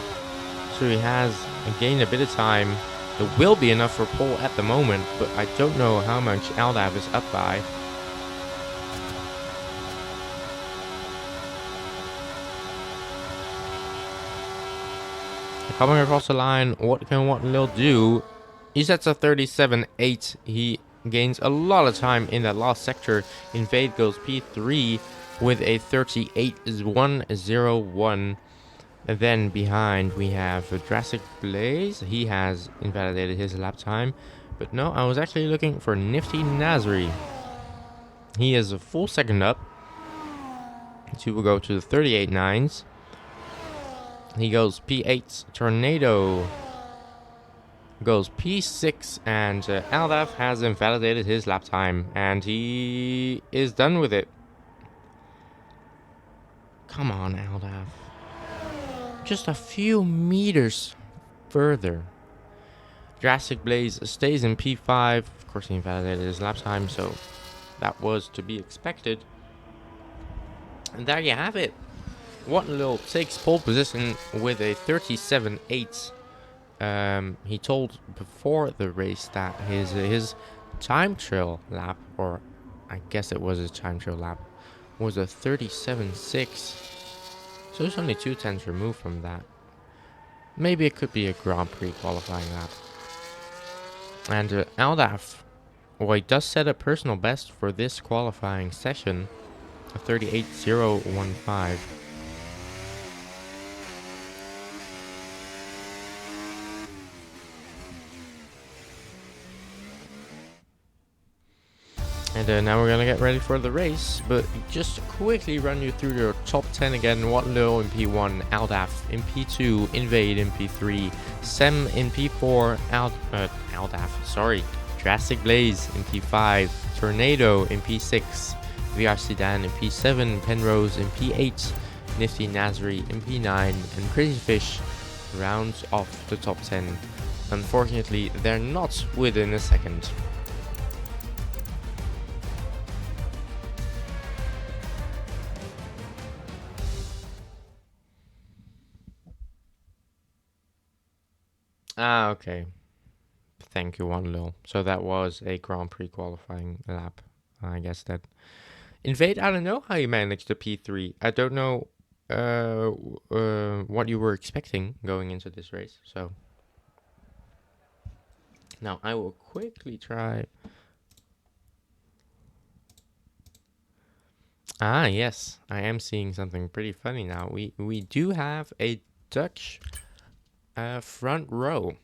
So he has gained a bit of time. It will be enough for pole at the moment, but I don't know how much Aldav is up by. Coming across the line, what can Lil do? He sets a 37.8. He gains a lot of time in that last sector. Invade goes P3 with a 38.101. And then behind we have Drastic Blaze. He has invalidated his lap time. But no, I was actually looking for Nifty Nasri. He is a full second up. So we'll go to the 38.9s. He goes P8. Tornado goes P6. And Aldaf has invalidated his lap time. And he is done with it. Come on, Aldaf. Just a few meters further. Drastic Blaze stays in P5. Of course, he invalidated his lap time, so that was to be expected. And there you have it. Lil takes pole position with a 37.8. He told before the race that his time trial lap, or I guess it was his time trial lap, was a 37.6. So it's only 2 tenths removed from that. Maybe it could be a Grand Prix qualifying lap. And Aldaf, well, he does set a personal best for this qualifying session, a 38.015. And now we're gonna get ready for the race, but just quickly run you through your top 10 again. Lil in P1, Aldaf in P2, Invade in P3, Sem in P4, Drastic Blaze in P5, Tornado in P6, VRC Dan in P7, Penrose in P8, Nifty Nasri in P9, and Crazy Fish rounds off the top 10. Unfortunately, they're not within a second. Okay. Thank you, Lil. So that was a Grand Prix qualifying lap. I guess that Invade, I don't know how you managed the P3. I don't know what you were expecting going into this race. So now I will quickly try. Ah, yes, I am seeing something pretty funny now. We do have a Dutch front row.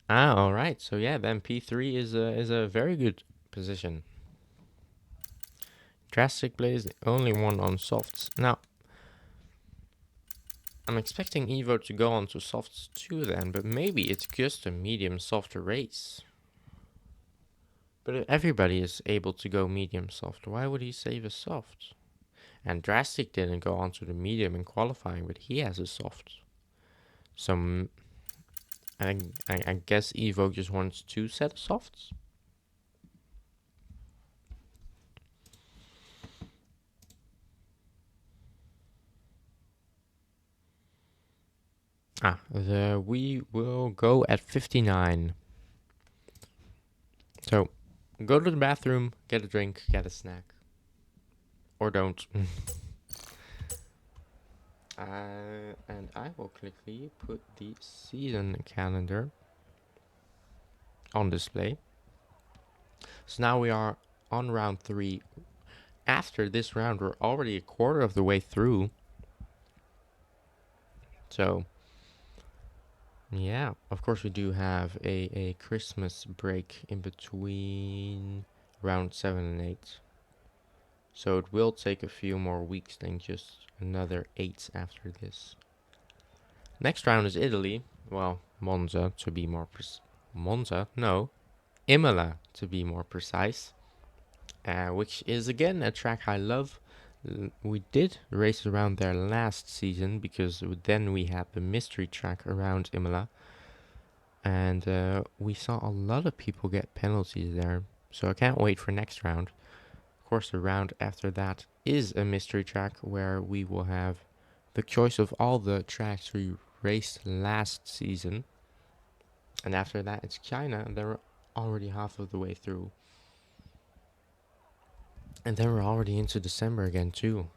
Ah, all right. So yeah, then P3 is a very good position. Drastic Play is the only one on softs. Now, I'm expecting Evo to go on to softs too then, but maybe it's just a medium soft race. But if everybody is able to go medium soft, why would he save a soft? And Drastic didn't go on to the medium in qualifying, but he has a soft. So I guess Evo just wants two set of softs. We will go at 59. So, go to the bathroom, get a drink, get a snack. Or don't. And I will quickly put the season calendar on display. So now we are on round 3. After this round, we're already a quarter of the way through. So, yeah, of course we do have a Christmas break in between round 7 and 8. So it will take a few more weeks than just another 8 after this. Next round is Italy. Well, Monza to be more Monza? No. Imola to be more precise. Which is again a track I love. We did race around there last season because then we had the mystery track around Imola. And we saw a lot of people get penalties there. So I can't wait for next round. Of course, the round after that is a mystery track where we will have the choice of all the tracks we raced last season. And after that, it's China, and then we're already half of the way through. And then we're already into December again, too.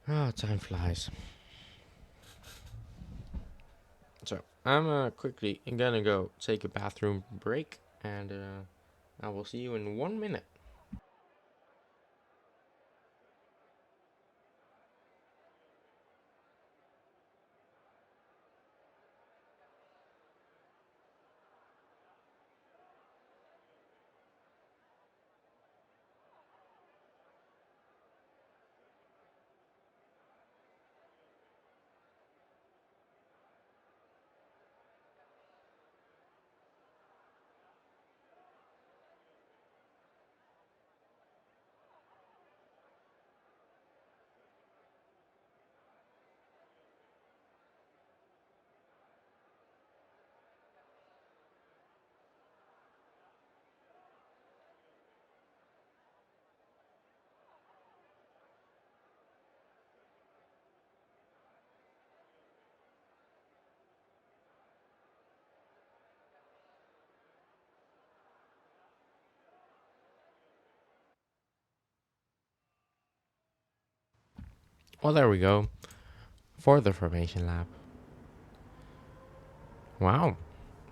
Oh, time flies. So, I'm quickly gonna go take a bathroom break, and I will see you in 1 minute. Well, there we go. For the formation lap. Wow.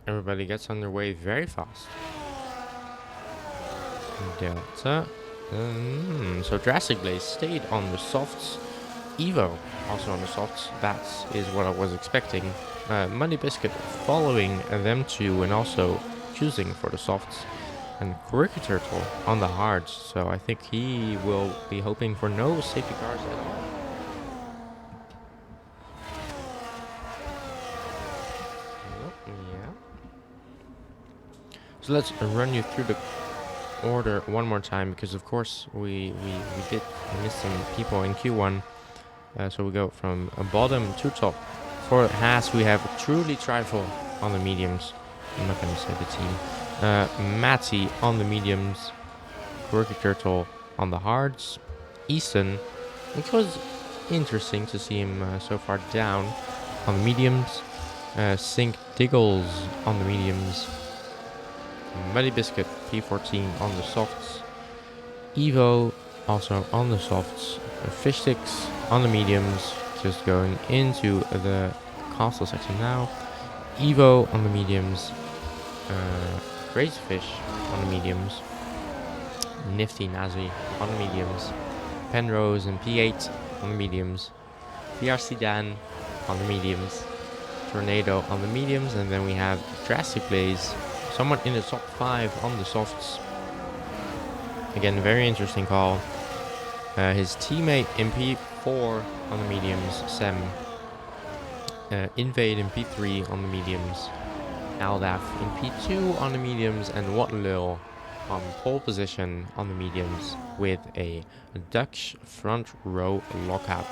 Everybody gets underway very fast. Delta. So Drastic Blaze stayed on the softs. Evo also on the softs. That is what I was expecting. Money Biscuit following them two and also choosing for the softs. And Cricket Turtle on the hards. So I think he will be hoping for no safety cars at all. Yeah. So let's run you through the order one more time because of course we did miss some people in Q1. So we go from bottom to top. For Haas we have Truly Trifle on the mediums. I'm not going to say the team. Matty on the mediums. Quirky Turtle on the hards. Easton, which was interesting to see him so far down on the mediums. Sink Diggles on the mediums. Muddy Biscuit P14 on the softs. Evo also on the softs. Fish Sticks on the mediums, just going into the castle section now. Evo on the mediums. Crazy Fish on the mediums. Nifty Nazi on the mediums. Penrose and P8 on the mediums. VRC Dan on the mediums. Tornado on the mediums. And then we have Drastic Blaze, somewhat in the top 5 on the softs. Again, very interesting call. His teammate in P4 on the mediums, Sem. Invade in P3 on the mediums. Aldaf in P2 on the mediums, and Watlil on pole position on the mediums with a Dutch front row lockout.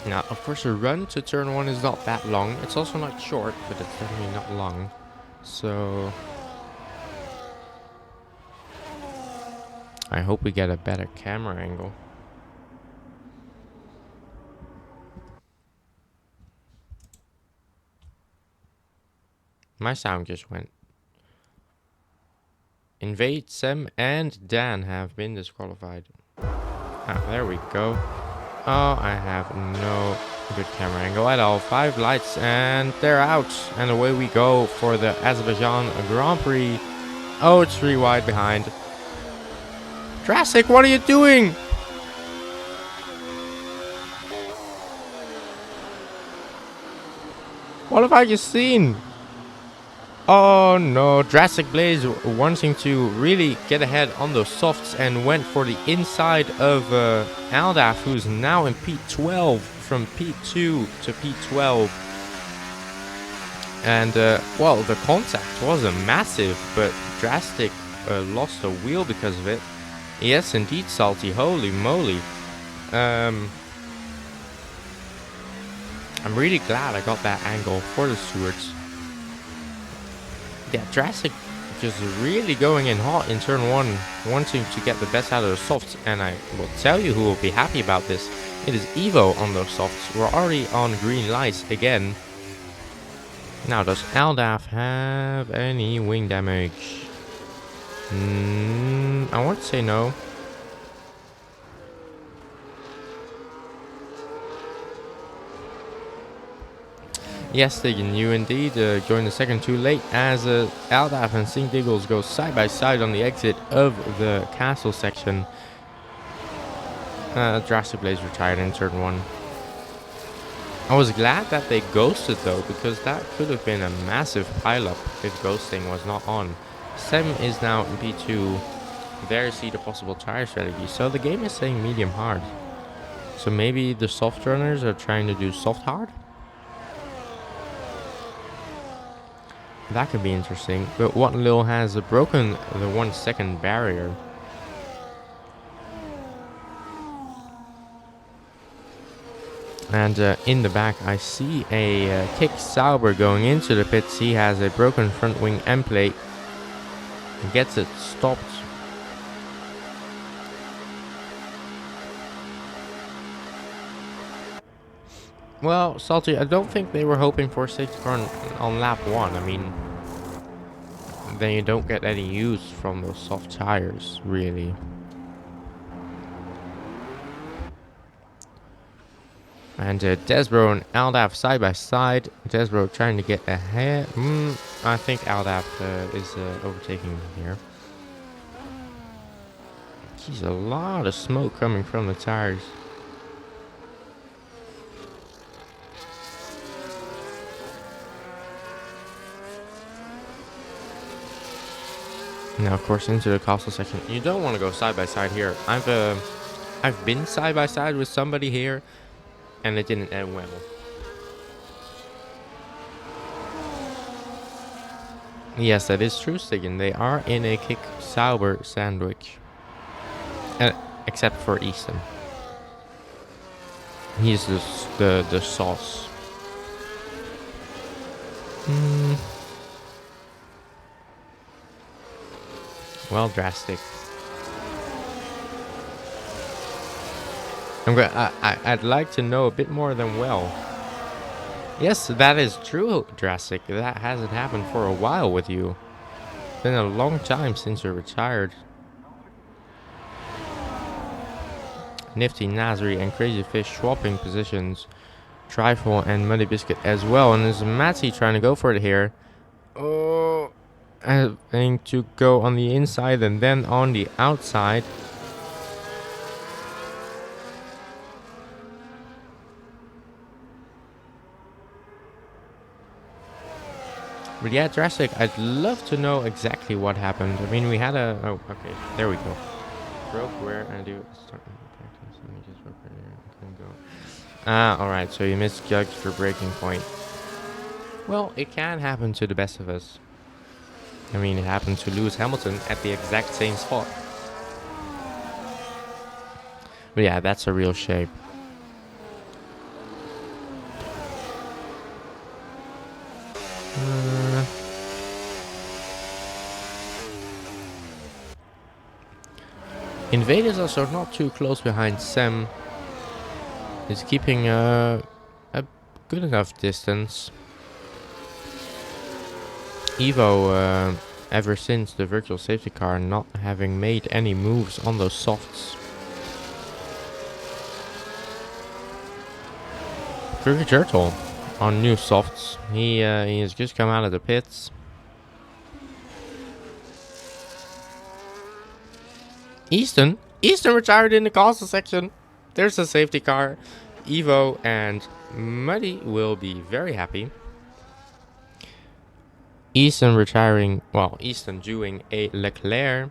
Now, of course, the run to turn 1 is not that long. It's also not short, but it's definitely not long. So I hope we get a better camera angle. My sound just went. Invade, Sem, and Dan have been disqualified. Ah, there we go. Oh, I have no good camera angle at all. 5 lights and they're out. And away we go for the Azerbaijan Grand Prix. Oh, it's 3 wide behind. Drastic, what are you doing? What have I just seen? Oh no, Drastic Blaze wanting to really get ahead on those softs and went for the inside of Aldaf, who's now in P12 from P2 to P12. And well, the contact wasn't massive, but Drastic lost a wheel because of it. Yes, indeed, Salty. Holy moly. I'm really glad I got that angle for the stewards. Yeah, Drastic just really going in hot in turn 1, wanting to get the best out of the softs, and I will tell you who will be happy about this. It is Evo on those softs. We're already on green lights again. Now, does Aldaf have any wing damage? I want to say no. Yes, you indeed joined the second too late as Aldaf and Sing Diggles go side by side on the exit of the castle section. Drastic Blaze retired in turn 1. I was glad that they ghosted though, because that could have been a massive pileup if ghosting was not on. Sem is now in P2. There you see the possible tire strategy. So the game is saying medium hard. So maybe the soft runners are trying to do soft hard? That could be interesting, but Watlil has broken the 1 second barrier. And in the back I see a Kick Sauber going into the pits. He has a broken front wing end plate. Gets it stopped. Well, Salty, I don't think they were hoping for a safety car on lap 1. I mean, then you don't get any use from those soft tires, really. And Desbro and Aldaf side by side. Desbro trying to get ahead. I think Aldaf is overtaking here. Jeez, a lot of smoke coming from the tires. Now, of course, into the castle section. You don't want to go side by side here. I've been side by side with somebody here, and it didn't end well. Yes, that is true, Stiggin. They are in a Kick Sauber sandwich, except for Easton. He's the sauce. Well, Drastic. I'd like to know a bit more than well. Yes, that is true, Drastic. That hasn't happened for a while with you. It's been a long time since you're retired. Nifty Nasri and Crazy Fish swapping positions. Trifle and Muddy Biscuit as well. And there's Matty trying to go for it here. Oh, having to go on the inside and then on the outside. But yeah, Jurassic, I'd love to know exactly what happened. I mean, we had a... Oh, okay. There we go. Broke where I do start practice. Let me just broke earlier. I couldn't go. Ah, alright. So you misjudged your breaking point. Well, it can happen to the best of us. I mean, it happened to Lewis Hamilton at the exact same spot. But yeah, that's a real shame. Invade is also not too close behind Sam. He's keeping a good enough distance. Evo, ever since the virtual safety car, not having made any moves on those softs. Cricket Turtle on new softs. He has just come out of the pits. Easton retired in the castle section. There's a safety car. Evo and Muddy will be very happy. Easton retiring, well, Easton doing a Leclerc.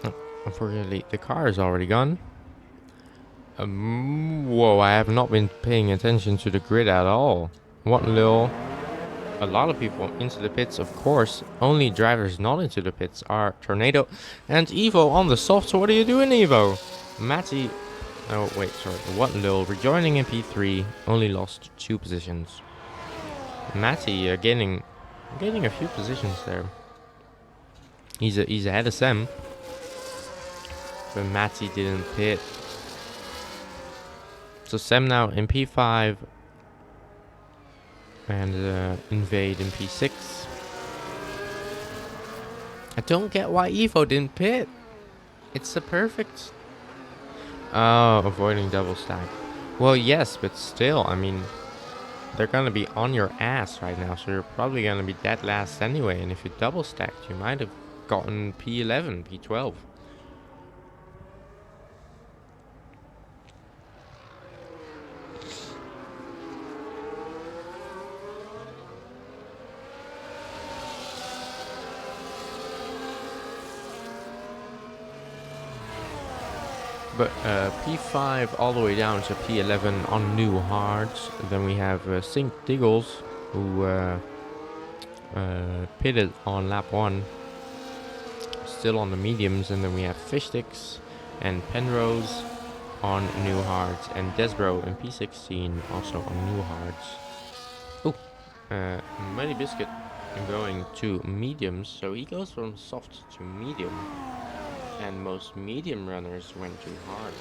Oh, unfortunately, the car is already gone. Whoa, I have not been paying attention to the grid at all. What little... A lot of people into the pits, of course. Only drivers not into the pits are Tornado and Evo on the softs. What are you doing, Evo? Matty... Oh, wait, sorry. What Lil rejoining in P3. Only lost 2 positions. Matty gaining a few positions there. He's ahead of Sam. But Matty didn't pit. So Sam now in P5. And Invade in P6. I don't get why Evo didn't pit. It's the perfect... Oh, avoiding double stack. Well, yes, but still, I mean... They're gonna be on your ass right now, so you're probably gonna be dead last anyway. And if you double stacked, you might have gotten P11, P12. But P5 all the way down to P11 on new hards. Then we have Sink Diggles, who pitted on lap 1. Still on the mediums. And then we have Fish Sticks and Penrose on new hards. And Desbro in P16 also on new hards. Oh, Muddy Biscuit going to mediums. So he goes from soft to medium. And most medium runners went to hard.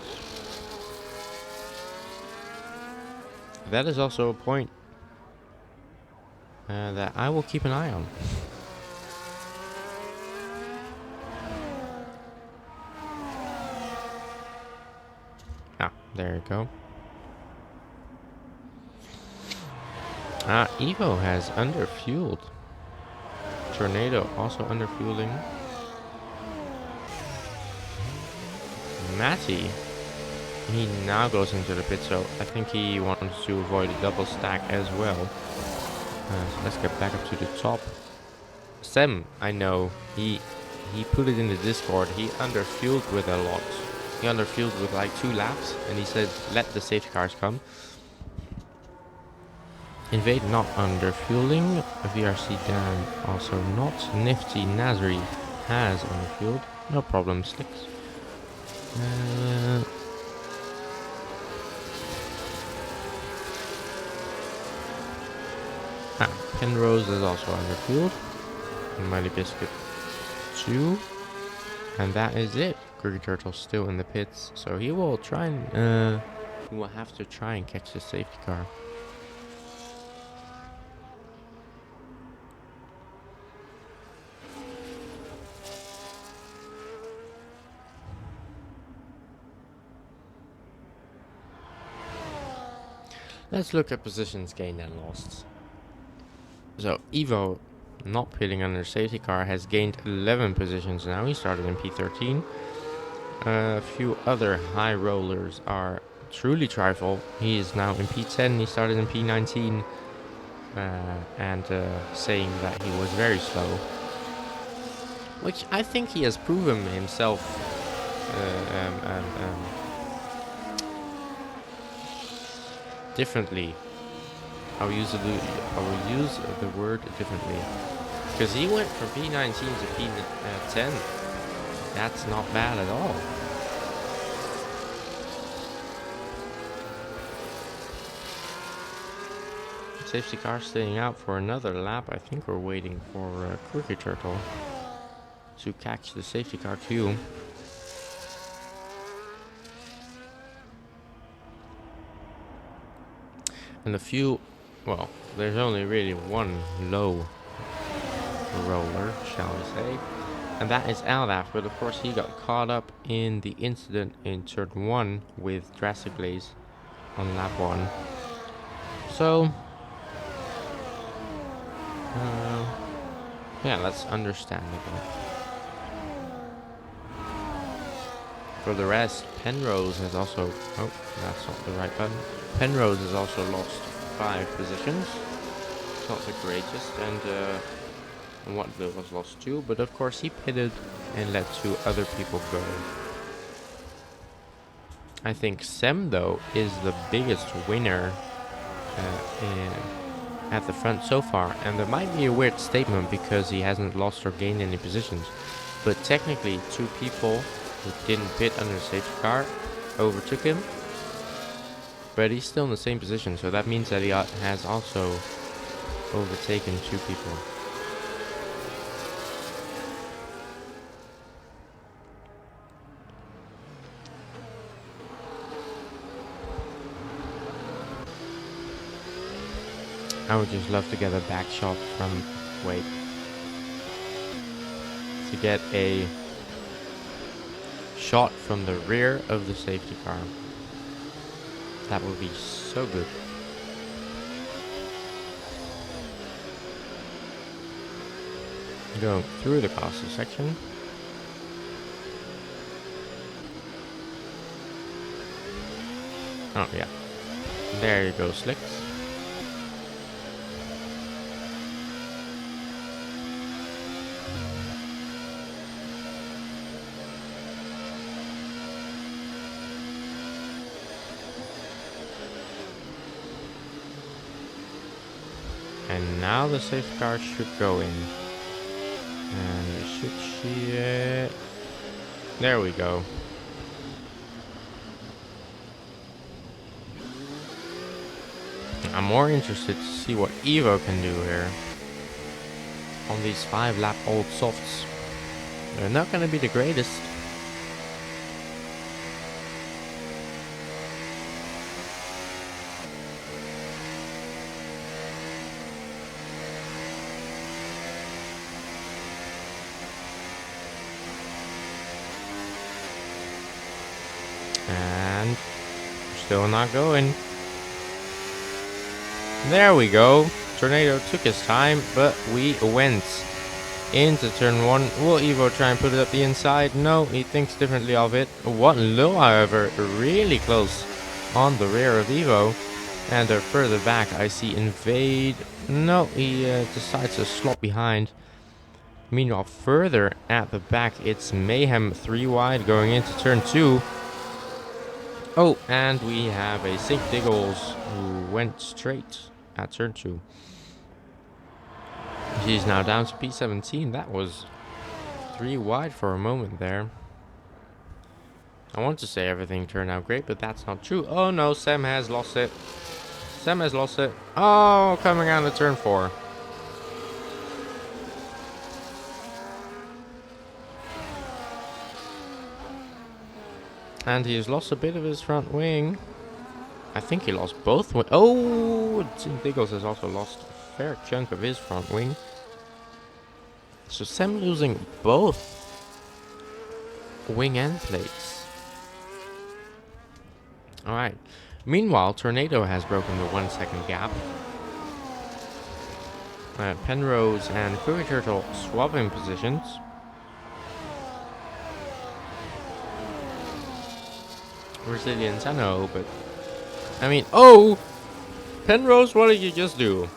That is also a point that I will keep an eye on. Ah, there you go. Evo has underfueled. Tornado also underfueling. Matty, he now goes into the pit, so I think he wants to avoid a double stack as well. So let's get back up to the top. Sam, I know, he put it in the Discord, he underfueled with a lot. He underfueled with like 2 laps, and he said, let the safety cars come. Invade not underfueling, VRC Dan also not. Nifty Nasri has underfueled, no problem, Slicks. Penrose is also underfueled. Muddy Biscuit 2. And that is it. Cricket Turtle still in the pits. So he will try and he will have to try and catch the safety car. Let's look at positions gained and lost. So Evo, not pitting under safety car, has gained 11 positions now. He started in P13. A few other high rollers are truly trifle. He is now in P10. He started in P19, and saying that he was very slow, which I think he has proven himself differently. I will use the word differently, because he went from P19 to P10. That's not bad at all. Safety car staying out for another lap. I think we're waiting for Cookie Turtle to catch the safety car queue. And a few, well, there's only really one low roller, shall we say, and that is Aldaf. But of course he got caught up in the incident in turn 1 with Drastic Glaze on lap 1. So yeah, that's understandable. For the rest, Penrose has also, oh, that's not the right button. Penrose has also lost 5 positions. It's not the greatest, and what was lost 2, but of course he pitted and let 2 other people go. I think Sem, though, is the biggest winner at the front so far, and that might be a weird statement because he hasn't lost or gained any positions, but technically 2 people who didn't pit under the safety car overtook him, but he's still in the same position, so that means that he has also overtaken 2 people. I would just love to get a back shot from, wait, to get a shot from the rear of the safety car. That would be so good. Going through the castle section. Oh yeah, there you go, Slicks. And now the safety car should go in. And we should see it. There we go. I'm more interested to see what Evo can do here. On these 5-lap old softs. They're not going to be the greatest. And still not going. There we go. Tornado took his time, but we went into turn 1. Will Evo try and put it up the inside? No, he thinks differently of it. What low, however, really close on the rear of Evo. And further back, I see Invade. No, he decides to slot behind. Meanwhile, further at the back, it's Mayhem 3 wide going into turn 2. Oh, and we have a St. Diggles who went straight at turn 2. He's now down to P17. That was 3 wide for a moment there. I want to say everything turned out great, but that's not true. Oh no, Sam has lost it. Sam has lost it. Oh, coming out of turn 4. And he has lost a bit of his front wing. I think he lost both. Oh, St. Diggles has also lost a fair chunk of his front wing. So Sam losing both wing and plates. Alright. Meanwhile, Tornado has broken the 1 second gap. Penrose and Cookie Turtle swapping positions. Resilience, I know, but I mean, oh! Penrose, what did you just do?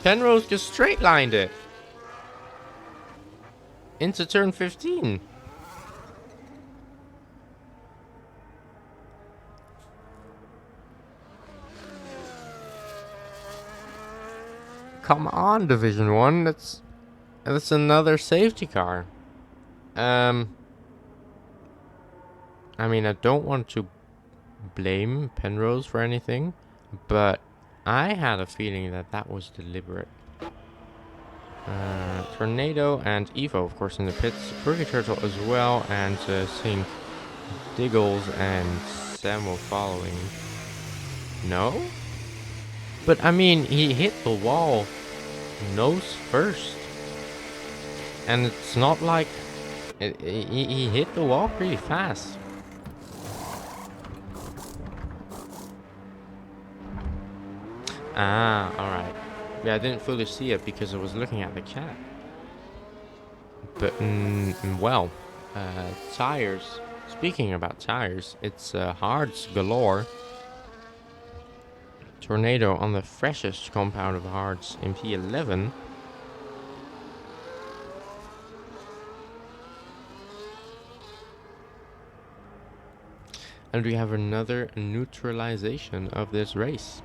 Penrose just straight lined it into turn 15. Come on, Division 1. That's another safety car. I mean, I don't want to blame Penrose for anything, but I had a feeling that that was deliberate. Tornado and Evo, of course, in the pits. Cookie Turtle as well, and Sink, Diggles, and Samuel following. No? But I mean, he hit the wall nose first. And it's not like... he hit the wall pretty fast. Ah, alright. Yeah, I didn't fully see it because I was looking at the chat. But, well, tires. Speaking about tires, it's hards galore. Tornado on the freshest compound of hards in P11. And we have another neutralization of this race.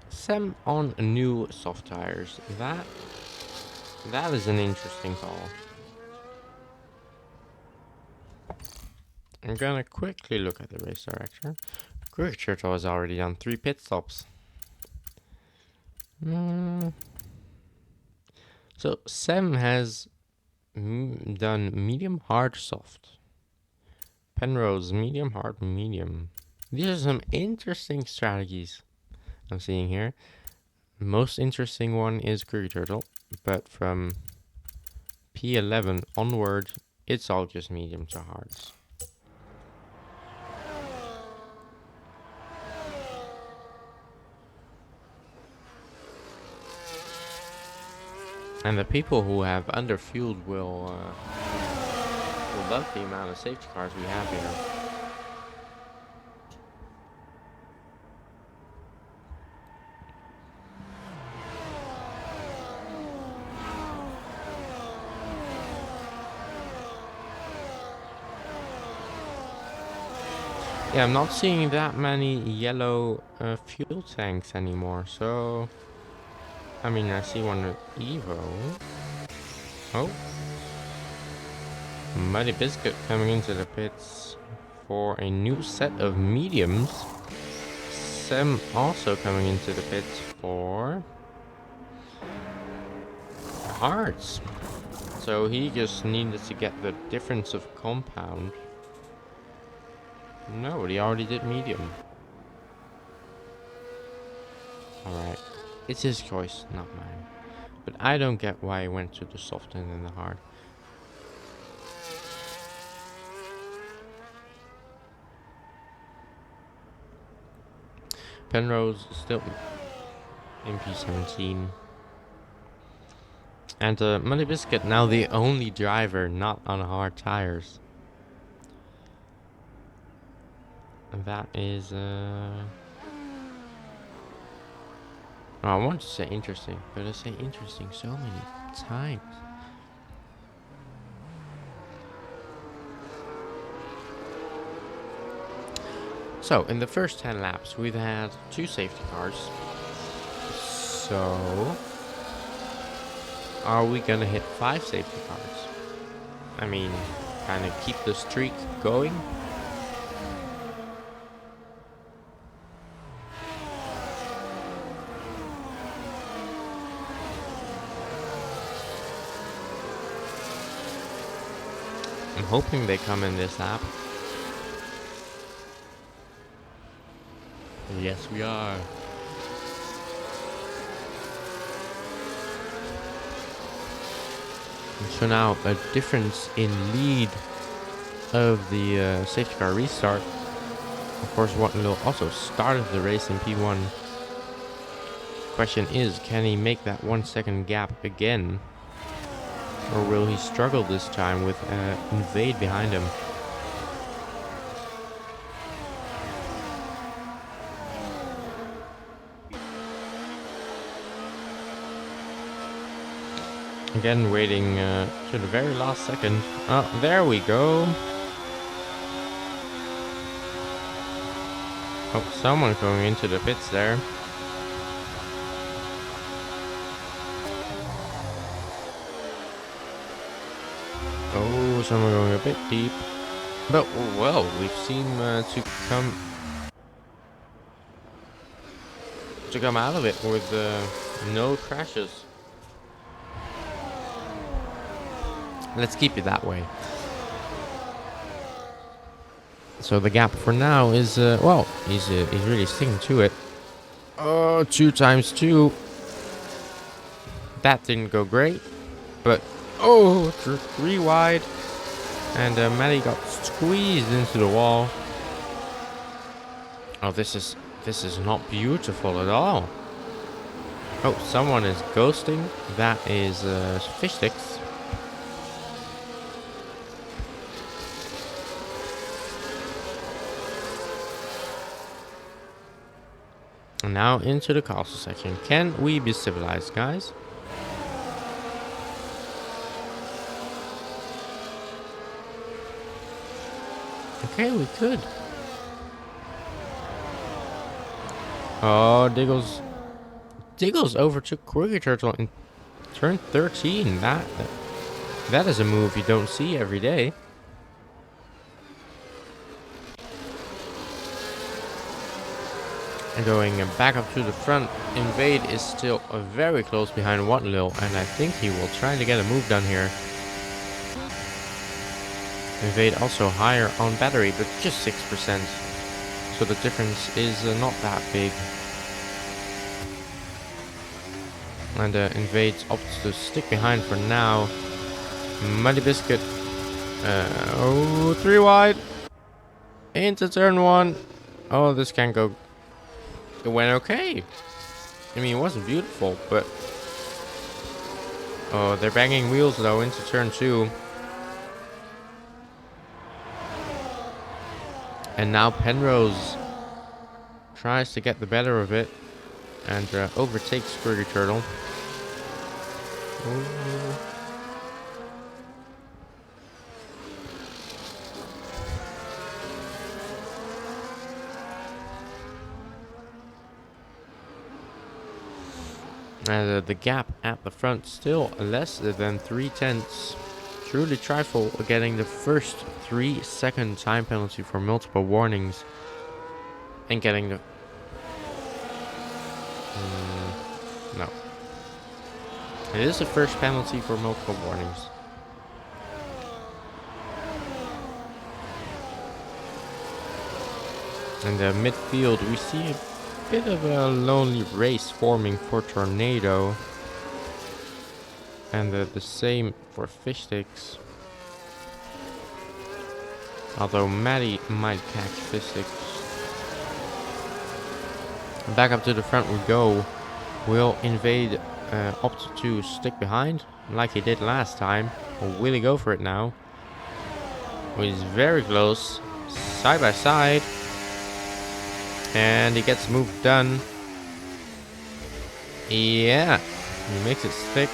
Sem on new soft tires. That is an interesting call. I'm gonna quickly look at the race director. Cookie Turtle has already done 3 pit stops. So Sem has done medium, hard, soft. Penrose, medium, hard, medium. These are some interesting strategies I'm seeing here. Most interesting one is Cookie Turtle, but from P11 onward, it's all just medium to hards. And the people who have underfueled will love the amount of safety cars we have here. Yeah, I'm not seeing that many yellow fuel tanks anymore, so... I mean, I see one with Evo. Oh. Muddy Biscuit coming into the pits for a new set of mediums. Sem also coming into the pits for hards. So he just needed to get the difference of compound. No, but he already did medium. Alright. It's his choice, not mine. But I don't get why he went to the soft and then the hard. Penrose still in P17. And Muddy Biscuit now the only driver not on hard tires. And that is... Oh, I want to say interesting, but I say interesting so many times. So, in the first 10 laps, we've had 2 safety cars. So, are we gonna hit 5 safety cars? I mean, kind of keep the streak going? I'm hoping they come in this lap. Yes, we are. So now a difference in lead of the safety car restart. Of course, Wattenlil also started the race in P1. Question is, can he make that 1 second gap again? Or will he struggle this time with Invade behind him? Again, waiting to the very last second. Oh, there we go. Oh, someone going into the pits there. Oh, someone going a bit deep. But, well, we've seen to come out of it with no crashes. Let's keep it that way. So the gap for now is, well, he's really sticking to it. Oh, 2 times 2. That didn't go great, but oh, 3 wide, and Matty got squeezed into the wall. Oh, this is not beautiful at all. Oh, someone is ghosting. That is fish sticks. And now into the castle section. Can we be civilized, guys? Okay, we could. Oh, Diggles overtook Quirky Turtle in turn 13. That is a move you don't see every day. And going back up to the front, Invade is still very close behind Wattenlil, and I think he will try to get a move done here. Invade also higher on battery, but just 6%. So the difference is not that big. And Invade opts to stick behind for now. Muddy Biscuit. Oh, 3 wide. Into turn 1. Oh, this can't go. It went okay. I mean, it wasn't beautiful, but... Oh, they're banging wheels though into turn 2. And now Penrose tries to get the better of it and overtakes Squirty Turtle. Ooh. And the gap at the front still less than 3/10. Truly trifle getting the first 3-second time penalty for multiple warnings. And getting the... no. It is the first penalty for multiple warnings. In the midfield we see a bit of a lonely race forming for Tornado. And the same for Fish Sticks. Although Maddie might catch Fish Sticks. Back up to the front we go. Will Invade opt to stick behind like he did last time? Or will he go for it now? Well, he's very close. Side by side. And he gets move done. Yeah. He makes it stick.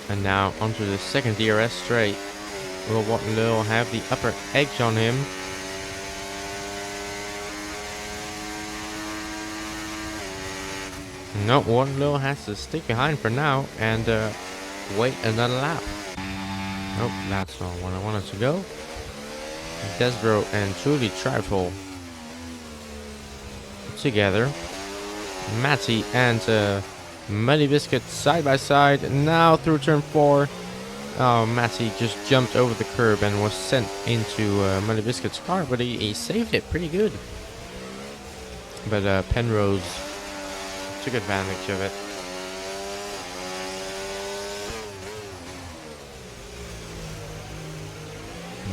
And now onto the second DRS straight. Will Wattenlil have the upper edge on him? No, Wattenlil has to stick behind for now and wait another lap. Nope, that's not what I wanted to go. Desbro and Truly Trifle together. Matty and Muddy Biscuit side by side. Now through turn 4. Oh, Matty just jumped over the curb and was sent into Muddy Biscuit's car, but he saved it pretty good. But Penrose took advantage of it.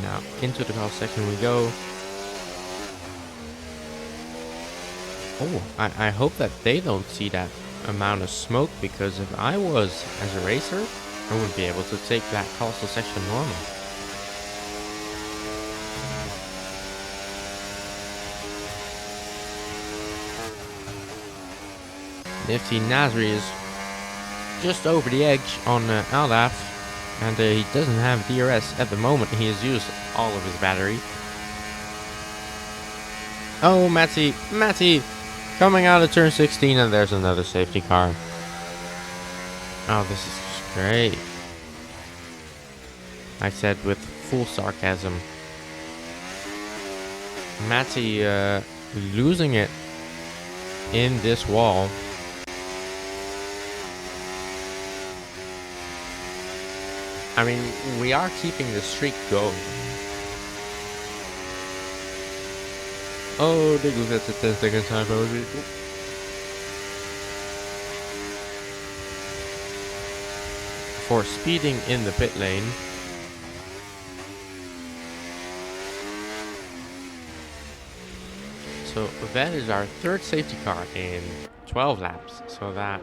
Now into the pile section we go. Oh, I hope that they don't see that amount of smoke, because if I was as a racer, I wouldn't be able to take that coastal section normal. Nifty Nasri is just over the edge on Aldaf, and he doesn't have DRS at the moment. He has used all of his battery. Oh, Matty coming out of turn 16, and there's another safety car. Oh, this is just great. I said with full sarcasm. Matty losing it in this wall. I mean, we are keeping the streak going. Oh, they lose at the 10-second time. For speeding in the pit lane. So that is our third safety car in 12 laps. So that...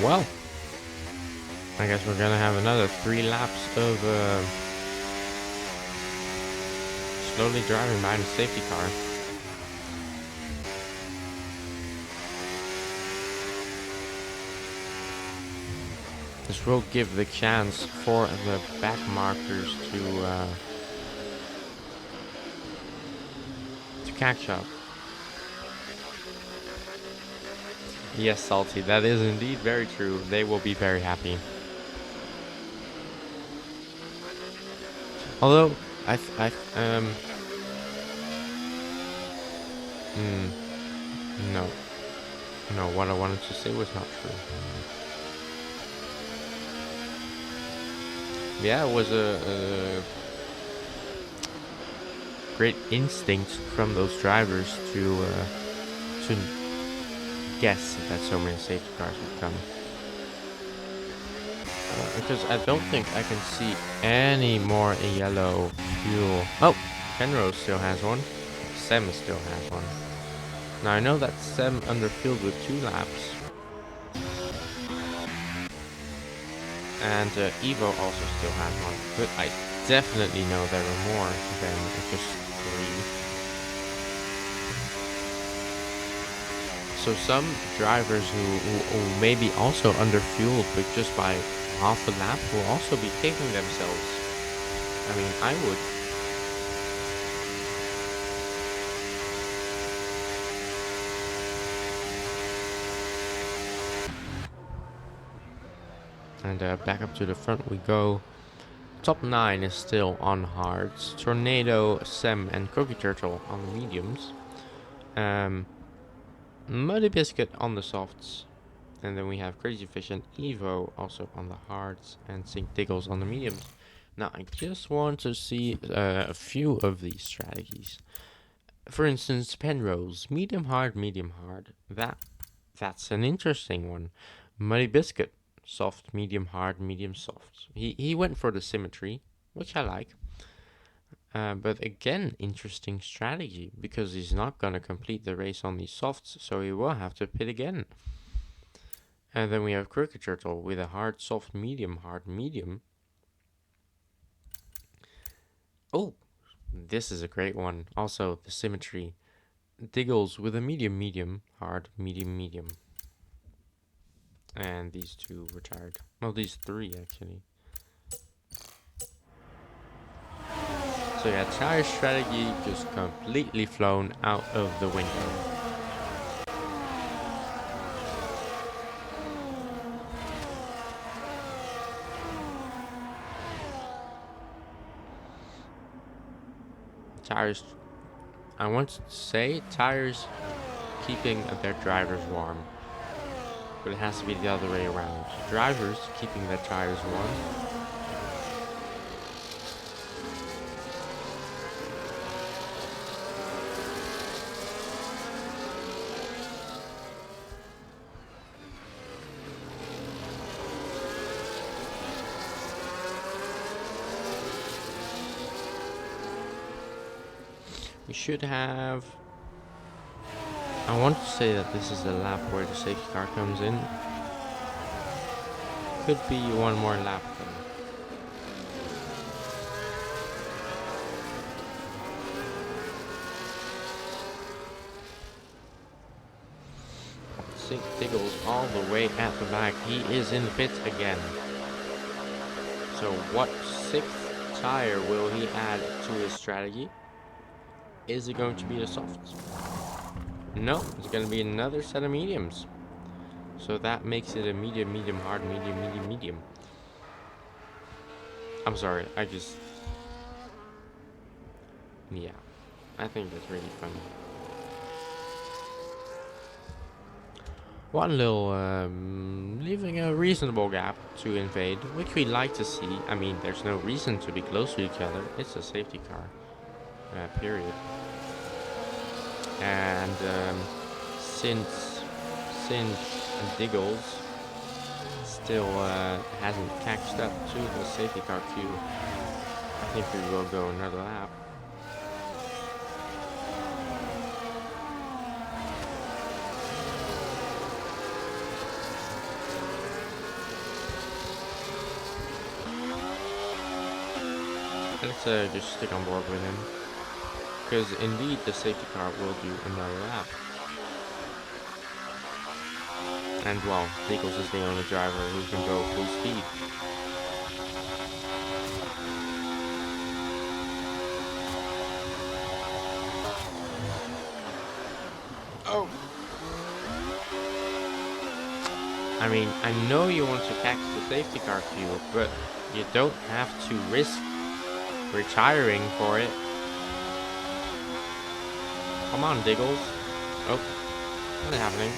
Well, I guess we're gonna have another 3 laps of slowly driving behind the safety car. This will give the chance for the back markers to catch up. Yes, Salty, that is indeed very true. They will be very happy. Although, no, what I wanted to say was not true. Yeah, it was a great instinct from those drivers to guess that so many safety cars would come. Because I don't think I can see any more yellow fuel. Oh, Penrose still has one. Sem still has one. Now I know that Sem underfilled with 2 laps. And Evo also still has one. But I definitely know there are more than just 3. So some drivers who maybe also underfueled, but just by half a lap, will also be kicking themselves. I mean, I would. And back up to the front we go. Top 9 is still on hards. Tornado, Sem, and Cookie Turtle on the mediums. Muddy Biscuit on the softs. And then we have Crazy Fish and Evo also on the hards, and Sink Diggles on the mediums. Now I just want to see a few of these strategies. For instance, Penrose, medium hard, medium hard. That's an interesting one. Muddy Biscuit, soft, medium hard, medium soft. He went for the symmetry, which I like. But again, interesting strategy, because he's not going to complete the race on these softs, so he will have to pit again. And then we have Cricket Turtle with a hard, soft, medium, hard, medium. Oh, this is a great one. Also, the symmetry. Diggles with a medium, medium, hard, medium, medium. And these 2 retired. Well, these 3 actually. So yeah, tire strategy just completely flown out of the window. tires. I want to say tires keeping their drivers warm, but it has to be the other way around. Drivers keeping their tires warm. We should have. I want to say that this is the lap where the safety car comes in. Could be one more lap though. Diggles all the way at the back. He is in the pits again. So what sixth tire will he add to his strategy? Is it going to be the softs? No, it's going to be another set of mediums. So that makes it a medium, medium, hard, medium, medium, medium. I'm sorry, yeah, I think that's really funny. One little, leaving a reasonable gap to invade, which we like to see. I mean, there's no reason to be close to each other. It's a safety car, period. And since Diggles still hasn't catched up to the safety car queue, I think we will go another lap. Let's just stick on board with him, because indeed the safety car will do another lap. And well, Diggles is the only driver who can go full speed. Oh! I mean, I know you want to catch the safety car queue, but you don't have to risk retiring for it. Come on, Diggles. Oh, what's happening?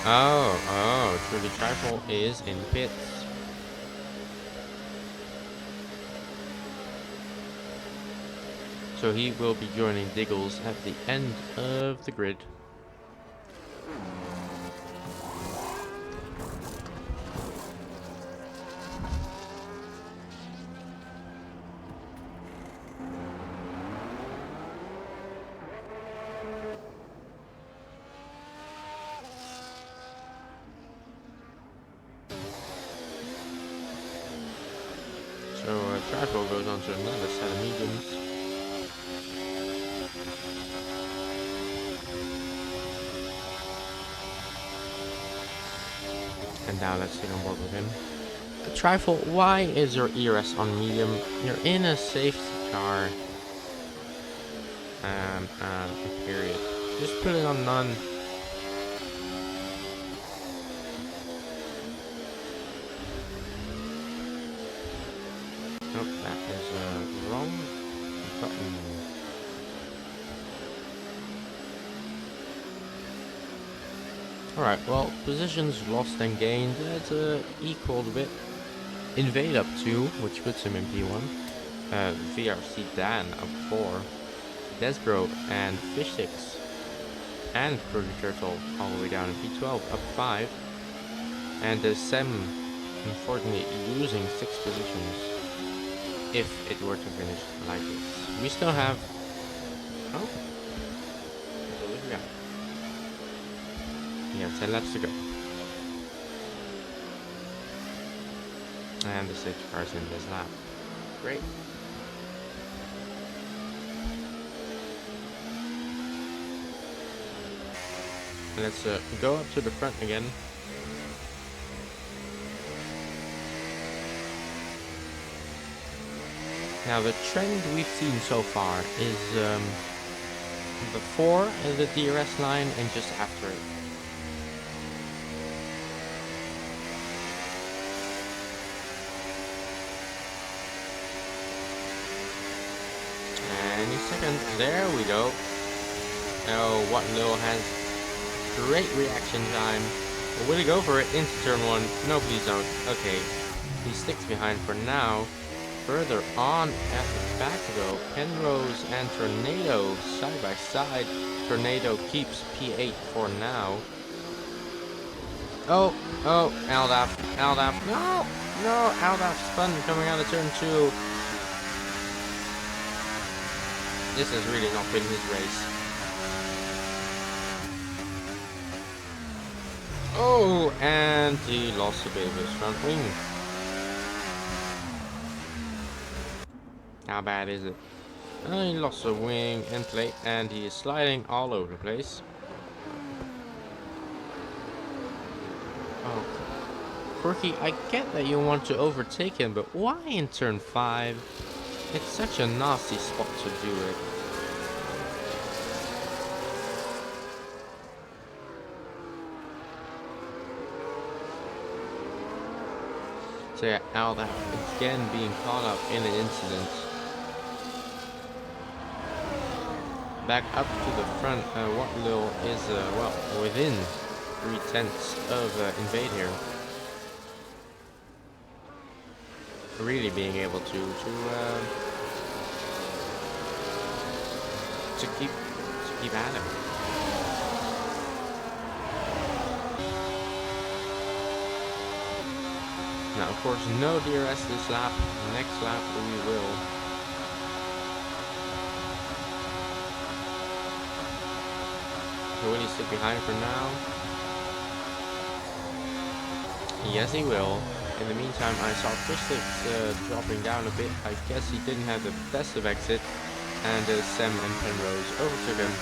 Oh, Truly Trifle is in the pits. So he will be joining Diggles at the end of the grid. So Trifle goes on to another set of mediums. And now let's take on board with him. Trifle, why is your ERS on medium? You're in a safety car. Period. Just put it on none. Nope, that is wrong button. Alright, well, positions lost and gained. That's equaled a bit. Invade up 2, which puts him in P1. VRC Dan up 4. Desbro and Fishsticks and Pretty Turtle all the way down in P12 up 5. And Sem, unfortunately, losing 6 positions if it were to finish like this. We still have... Oh? So look at that. We have 10 laps to go. And the safety car's in this lap. Great. Let's go up to the front again. Now the trend we've seen so far is before the DRS line and just after it. second. There we go. Oh, what Lil has great reaction time. Will he go for it into turn 1? No, please don't. Okay. He sticks behind for now. Further on at the back though, Penrose and Tornado side by side. Tornado keeps P8 for now. Oh, Aldaf, no, Aldaf's fun coming out of turn 2. This has really not been his race. Oh, and he lost a bit of his front wing. How bad is it? He lost a wing and plate, and he is sliding all over the place. Oh, Quirky, I get that you want to overtake him, but why in turn 5? It's such a nasty spot to do it. So yeah, Aldaf again being caught up in an incident. Back up to the front, Watlil is, well, within 3/10 of invade here. Really being able to keep at it. Now, of course, no DRS this lap. Next lap we will. So will he stick behind for now? Yes, he will. In the meantime, I saw Fishsticks dropping down a bit. I guess he didn't have the best of exit, and Sam and Penrose overtook him.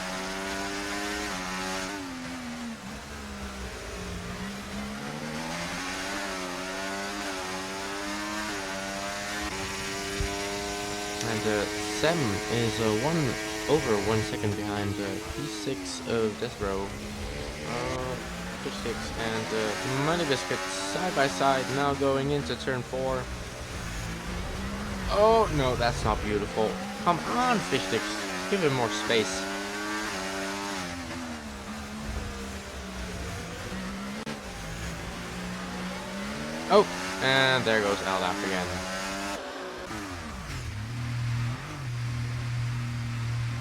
And Sam is 1 second behind P6 of Death Row. Fishsticks and Money Biscuit side by side, now going into turn 4. Oh no, that's not beautiful. Come on, Fishsticks, give him more space. Oh, and there goes Aldaf again.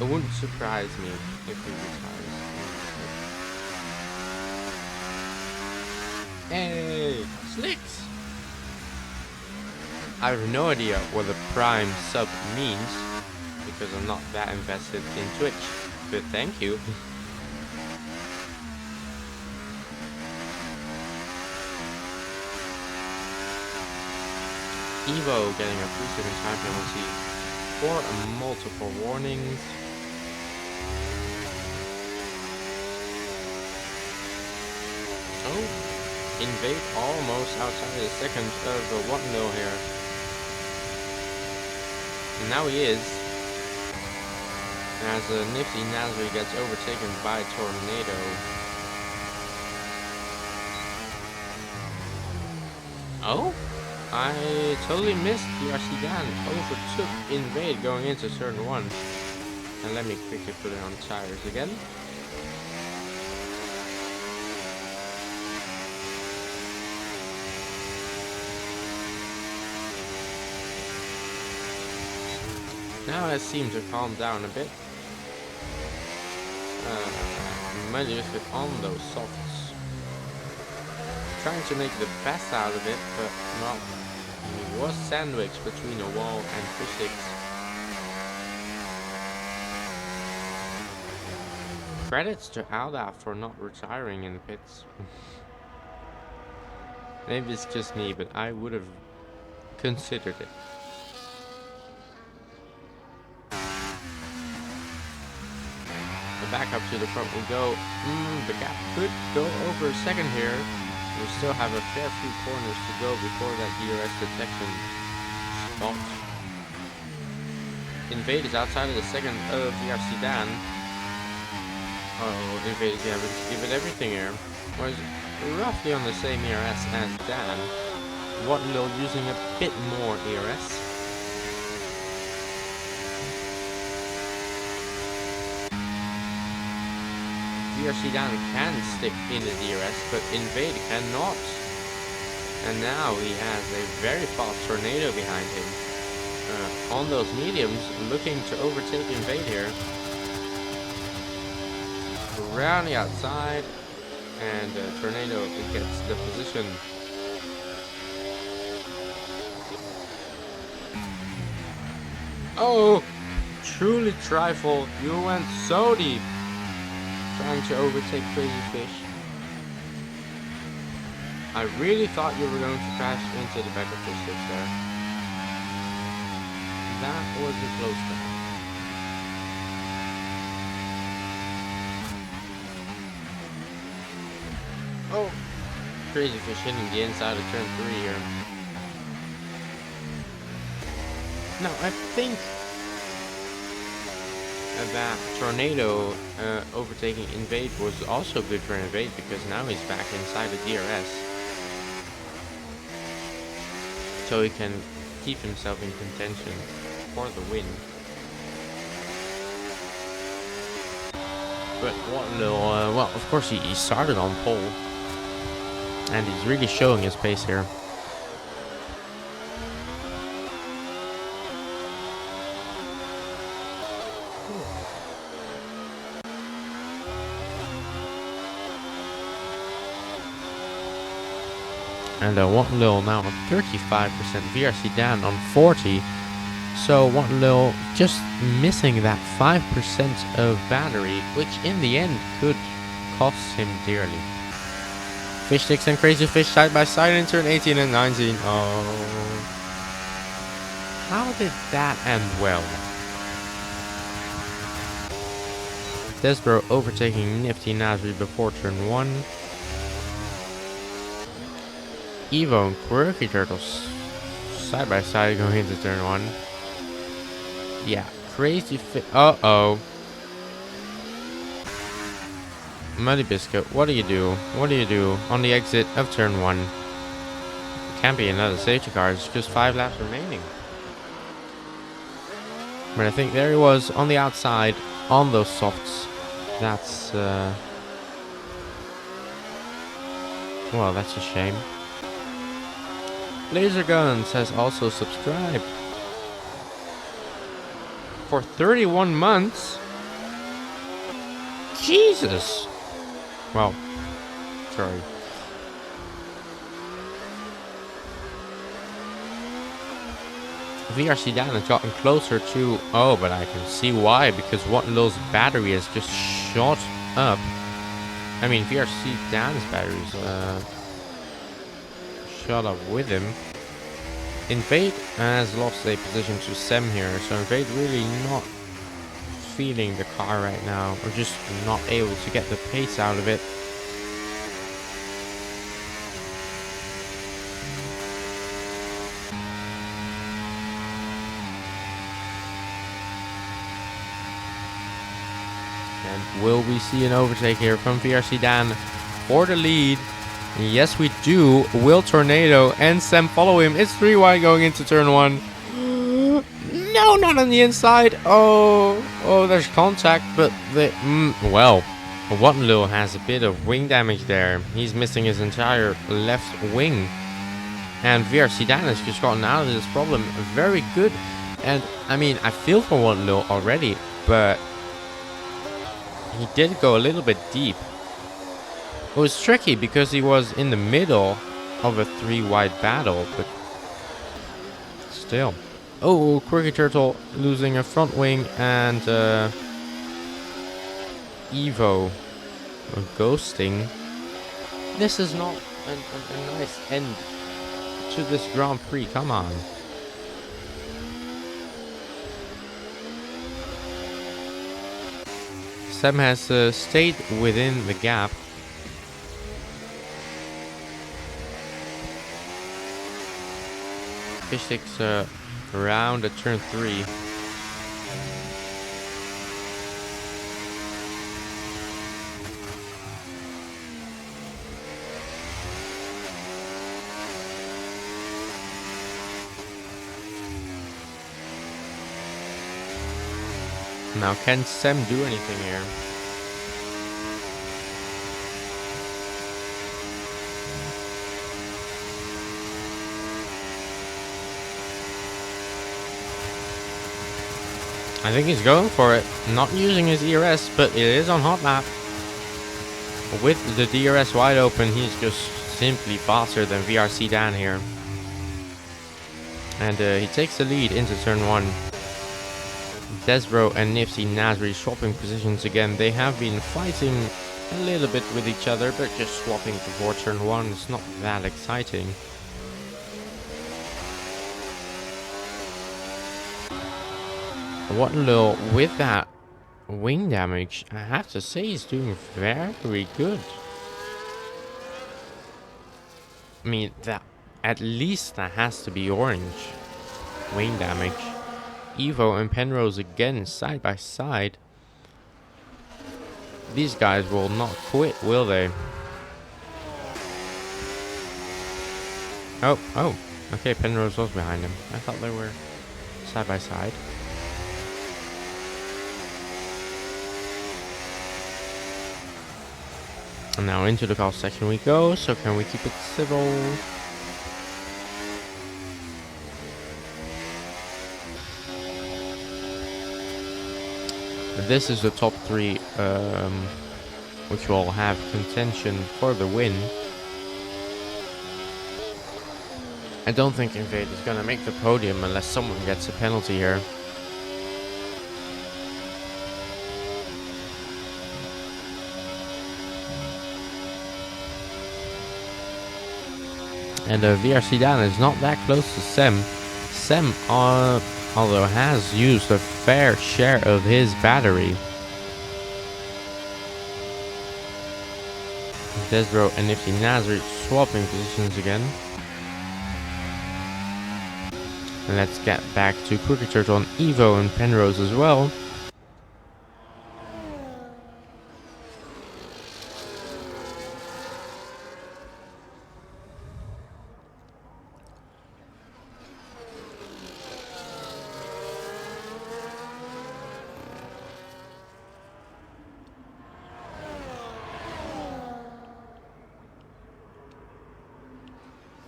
It wouldn't surprise me if he retires. Hey, Slicks! I have no idea what the Prime sub means, because I'm not that invested in Twitch, but thank you. Evo getting a 3-second time penalty for multiple warnings. Oh, invade almost outside the second of the 1-0 here. And now he is. As Nifty Nasri gets overtaken by Tornado. Oh? I totally missed DRC Dan. Overtook invade going into turn 1. And let me quickly put it on tires again. Now it seems to calm down a bit. Money Biscuit on those softs. Trying to make the best out of it, but well, he was sandwiched between a wall and Fishsticks. Credits to Aldaf for not retiring in the pits. Maybe it's just me, but I would have considered it. Back up to the front we go. The gap could go over a second here. We still have a fair few corners to go before that DRS detection spot. Invade is outside of the second of DRC Dan. Oh, Invade is give it everything here. Was roughly on the same ERS as Dan. Watlil using a bit more ERS. VRC down can stick in the DRS, but Invade cannot. And now he has a very fast Tornado behind him. On those mediums, looking to overtake Invade here. Around the outside, and Tornado gets the position. Oh, truly trifle. You went so deep. Trying to overtake Crazy Fish. I really thought you were going to crash into the back of Fish Sticks there. That was a close call. Oh, Crazy Fish hitting the inside of turn 3 here. Now, I think that Tornado overtaking Invade was also good for Invade because now he's back inside the DRS. So he can keep himself in contention for the win. But what a little, well, of course he started on pole. And he's really showing his pace here. And one little now on 35%, VRC down on 40. So one little just missing that 5% of battery, which in the end could cost him dearly. Fish Sticks and Crazy Fish side by side in turn 18 and 19. Oh. How did that end well? Desbro overtaking Nifty Nasri before turn 1. Evo and Quirky Turtles side by side going into turn 1. Yeah, Crazy Fish. Uh-oh. Muddy Biscuit, what do you do? What do you do on the exit of turn 1? Can't be another safety car, it's just 5 laps remaining. But I think there he was on the outside, on those softs. That's, well, that's a shame. Laser Guns has also subscribed. For 31 months? Jesus! Well, sorry. VRC down has gotten closer to... Oh, but I can see why. Because Waterloo's battery has just shot up. I mean, VRC down's batteries shot up with him. Invade has lost a position to Sem here. So Invade really not feeling the car right now, or just not able to get the pace out of it. And will we see an overtake here from VRC Dan for the lead? Yes, we do. Will Tornado and Sem follow him? It's 3 wide going into turn 1. No, not on the inside. Oh, there's contact, but well, Waterloo has a bit of wing damage there. He's missing his entire left wing. And VRC Dan has just gotten out of this problem very good. And, I mean, I feel for Waterloo already, but he did go a little bit deep. It was tricky because he was in the middle of a 3 wide battle, but still. Oh, Quirky Turtle losing a front wing, and Evo ghosting. This is not a nice end to this Grand Prix, come on. Sem has stayed within the gap. Fish Sticks around at turn 3. Now, can Sem do anything here? I think he's going for it. Not using his ERS, but it is on hot lap. With the DRS wide open, he's just simply faster than VRC Dan here. And he takes the lead into turn 1. Desbro and Nifty Nasri swapping positions again. They have been fighting a little bit with each other, but just swapping before turn 1 is not that exciting. Waterloo with that wing damage, I have to say he's doing very good. I mean, at least that has to be orange wing damage. Evo and Penrose again side by side. These guys will not quit, will they? Oh, okay, Penrose was behind him. I thought they were side by side. And now into the call section we go, so can we keep it civil? This is the top 3, which will have contention for the win. I don't think Invade is gonna make the podium unless someone gets a penalty here. And VRC Dan is not that close to Sem. Sem, although has used a fair share of his battery. Desbro and Nifty Nasri swapping positions again. And let's get back to Crooked Turtle on Evo and Penrose as well.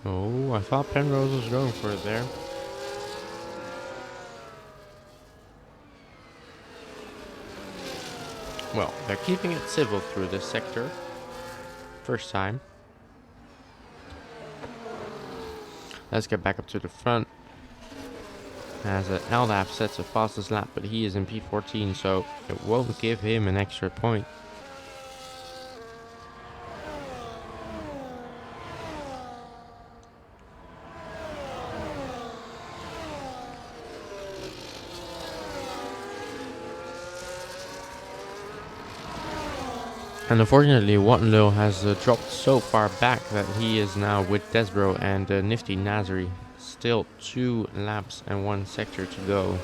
Oh, I thought Penrose was going for it there. Well, they're keeping it civil through this sector. First time. Let's get back up to the front. As LDAP sets a fastest lap, but he is in P14, so it won't give him an extra point. And unfortunately, Waterloo has dropped so far back that he is now with Desbro and Nifty Nasri. Still 2 laps and 1 sector to go.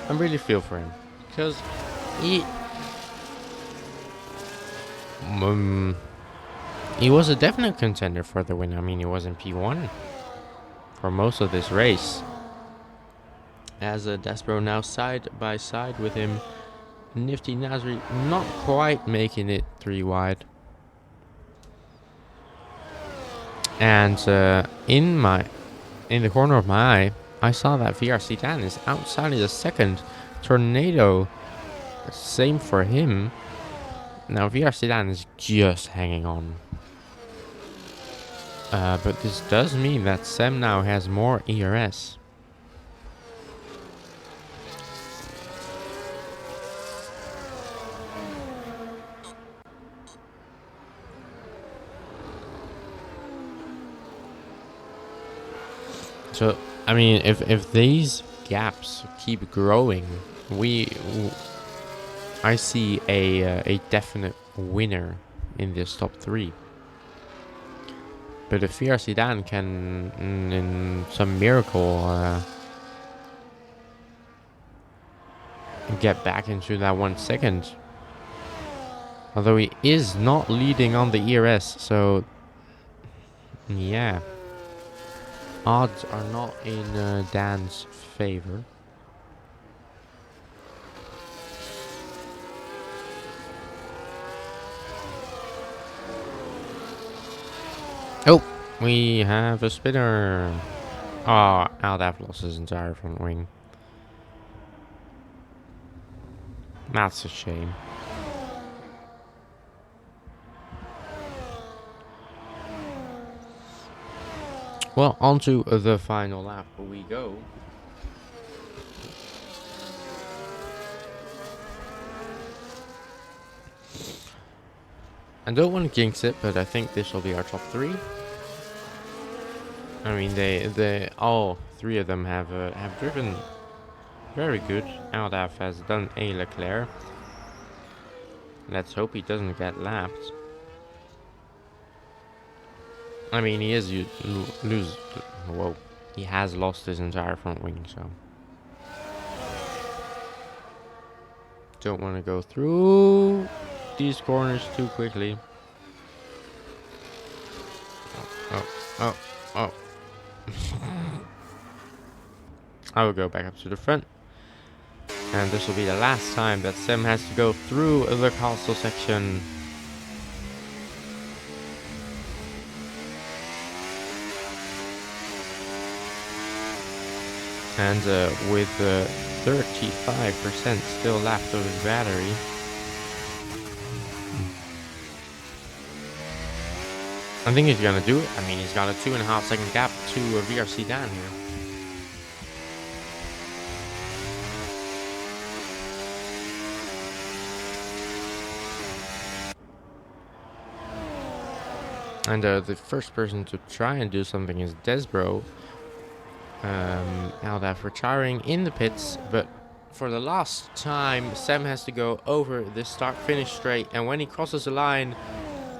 I really feel for him because he was a definite contender for the win. I mean, he was in P1 for most of this race. As Desbro now side by side with him. Nifty Nasri not quite making it 3 wide. And in the corner of my eye, I saw that VRC Dan is outside of the second. Tornado, same for him. Now VRC Dan is just hanging on. But this does mean that Sem now has more ERS. So, I mean, if these gaps keep growing, I see a definite winner in this top 3. But if VRC Dan can, in some miracle, get back into that 1 second, although he is not leading on the ERS, so yeah. Odds are not in Dan's favor. Oh, we have a spinner. Oh, Aldaf lost his entire front wing. That's a shame. Well, on to the final lap we go. I don't want to jinx it, but I think this will be our top 3. I mean, they all 3 of them have driven very good. Aldaf has done a Leclerc. Let's hope he doesn't get lapped. I mean, he is whoa, he has lost his entire front wing, so don't want to go through these corners too quickly. Oh. I will go back up to the front. And this will be the last time that Sam has to go through the castle section. And with 35% still left of his battery. I think he's gonna do it. I mean, he's got a 2.5 second gap to VRC Dan here. And the first person to try and do something is Desbro. Aldaf retiring in the pits, but for the last time, Sam has to go over this start-finish straight, and when he crosses the line,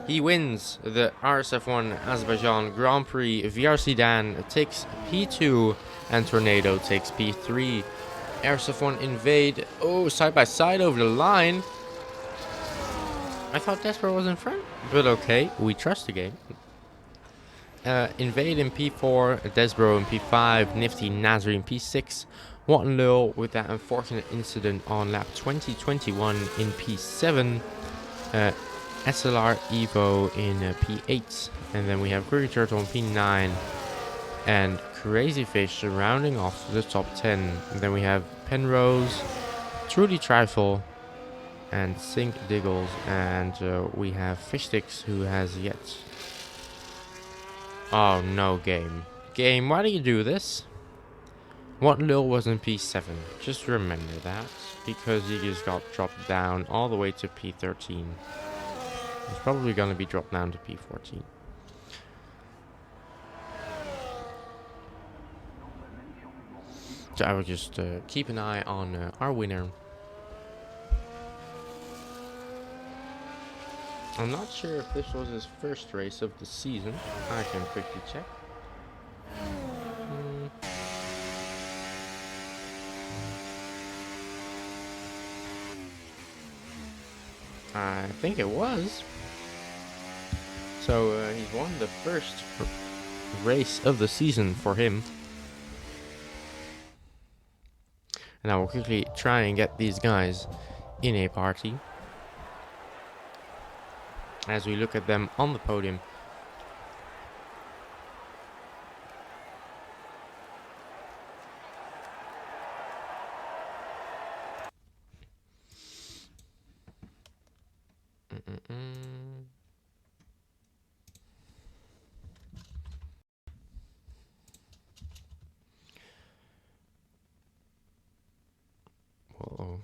he wins the RSF1 Azerbaijan Grand Prix. VRC Dan takes P2, and Tornado takes P3. RSF1 Invade, side by side over the line. I thought Desper was in front, but okay, we trust the game. Invade in P4, Desbro in P5, Nifty Nasri in P6, Wattenlul with that unfortunate incident on lap 2021 in P7, SLR Evo in P8, and then we have Quirky Turtle in P9, and Crazy Fish rounding off the top 10. And then we have Penrose, Trudy Trifle, and Sink Diggles, and we have Fishsticks, who has yet... Oh no, game. Game, why do you do this? What Lil was in P7, just remember that, because he just got dropped down all the way to P13. He's probably gonna be dropped down to P14. So I will just keep an eye on our winner. I'm not sure if this was his first race of the season. I can quickly check. I think it was. So he's won the first race of the season for him. And I will quickly try and get these guys in a party as we look at them on the podium. Whoa.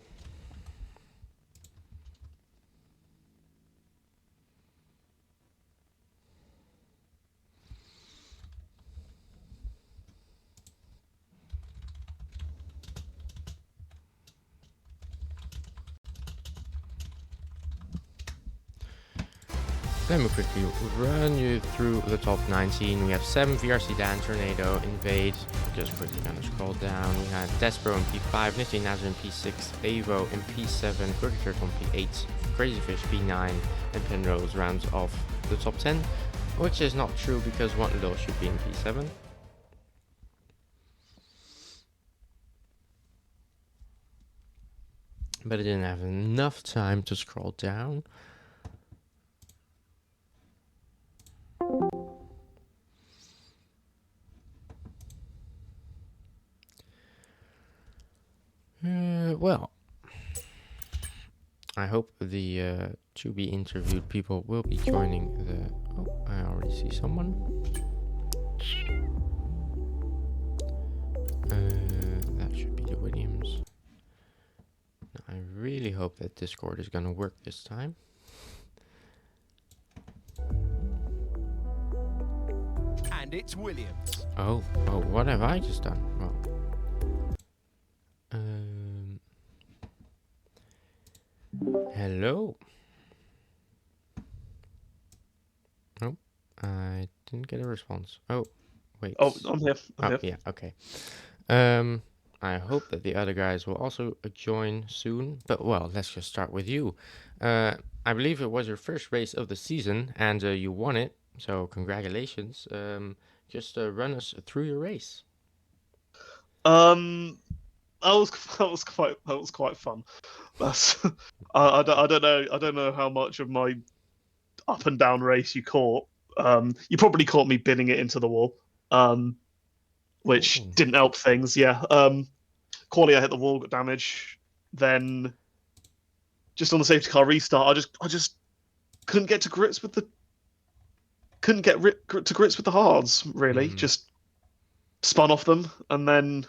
Let me quickly run you through the top 19. We have 7 VRC Dan, Tornado, Invade. Just quickly gonna scroll down. We had Despero in P5, Nifty Nazar in P6, Avo in P7, Quirky Turtle in P8, Crazy Fish P9, and Penrose rounds off the top 10, which is not true because one little should be in P7. But I didn't have enough time to scroll down. Well, I hope the to be interviewed people will be joining the. Oh, I already see someone. That should be the Williams. Now, I really hope that Discord is gonna work this time. And it's Williams. Oh, what have I just done? Well, um, hello. Oh, I didn't get a response. Oh, wait. Oh, I'm here. I'm Oh, here. yeah, okay. Um, I hope that the other guys will also join soon. But well, let's just start with you. Uh, I believe it was your first race of the season, and you won it. So congratulations. Just run us through your race. Um, that was quite fun. That's I don't know how much of my up and down race you caught. You probably caught me bidding it into the wall. Which Oh. didn't help things. Yeah. Quali, I hit the wall, got damage. Then just on the safety car restart, I just couldn't get to grips with the couldn't get to grips with the hards. Really, Mm-hmm. just spun off them, and then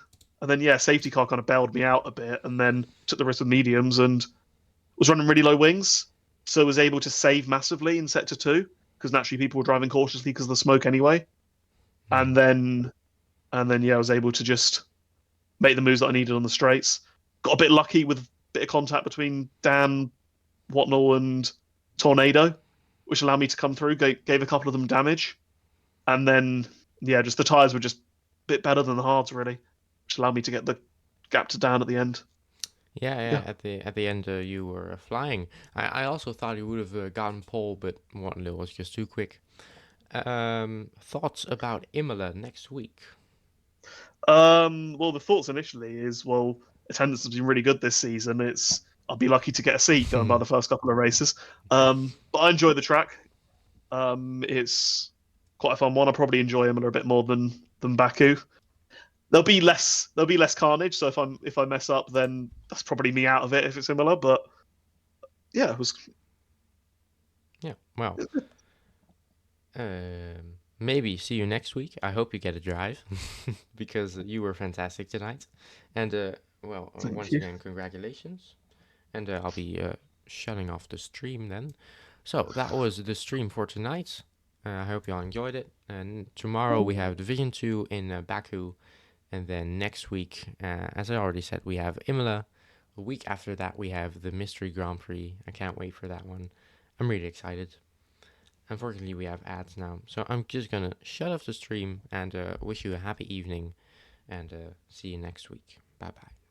yeah, safety car kind of bailed me out a bit, and then took the risk with mediums and was running really low wings, so was able to save massively in sector two because naturally people were driving cautiously because of the smoke anyway, and then and then yeah, I was able to just make the moves that I needed on the straights. Got a bit lucky with a bit of contact between Dan, Watnell, and Tornado, which allowed me to come through. Gave a couple of them damage, and then yeah, just the tires were just a bit better than the hards really, which allowed me to get the gap to Dan at the end. Yeah, yeah. Yeah. At the end, you were flying. I also thought you would have gotten pole, but Waterloo was just too quick. Thoughts about Imola next week? Well, the thoughts initially is well, attendance has been really good this season. I'll be lucky to get a seat going by the first couple of races. But I enjoy the track. It's quite a fun one. I probably enjoy Imola a bit more than Baku. There'll be less carnage. So if I mess up, then that's probably me out of it if it's Imola. But yeah, it was. Yeah. Well, maybe see you next week. I hope you get a drive because you were fantastic tonight. And well, Thank once you. again, congratulations. And I'll be shutting off the stream then. So that was the stream for tonight. I hope you all enjoyed it. And tomorrow we have Division 2 in Baku. And then next week, as I already said, we have Imola. A week after that, we have the Mystery Grand Prix. I can't wait for that one. I'm really excited. Unfortunately, we have ads now. So I'm just going to shut off the stream and wish you a happy evening. And see you next week. Bye bye.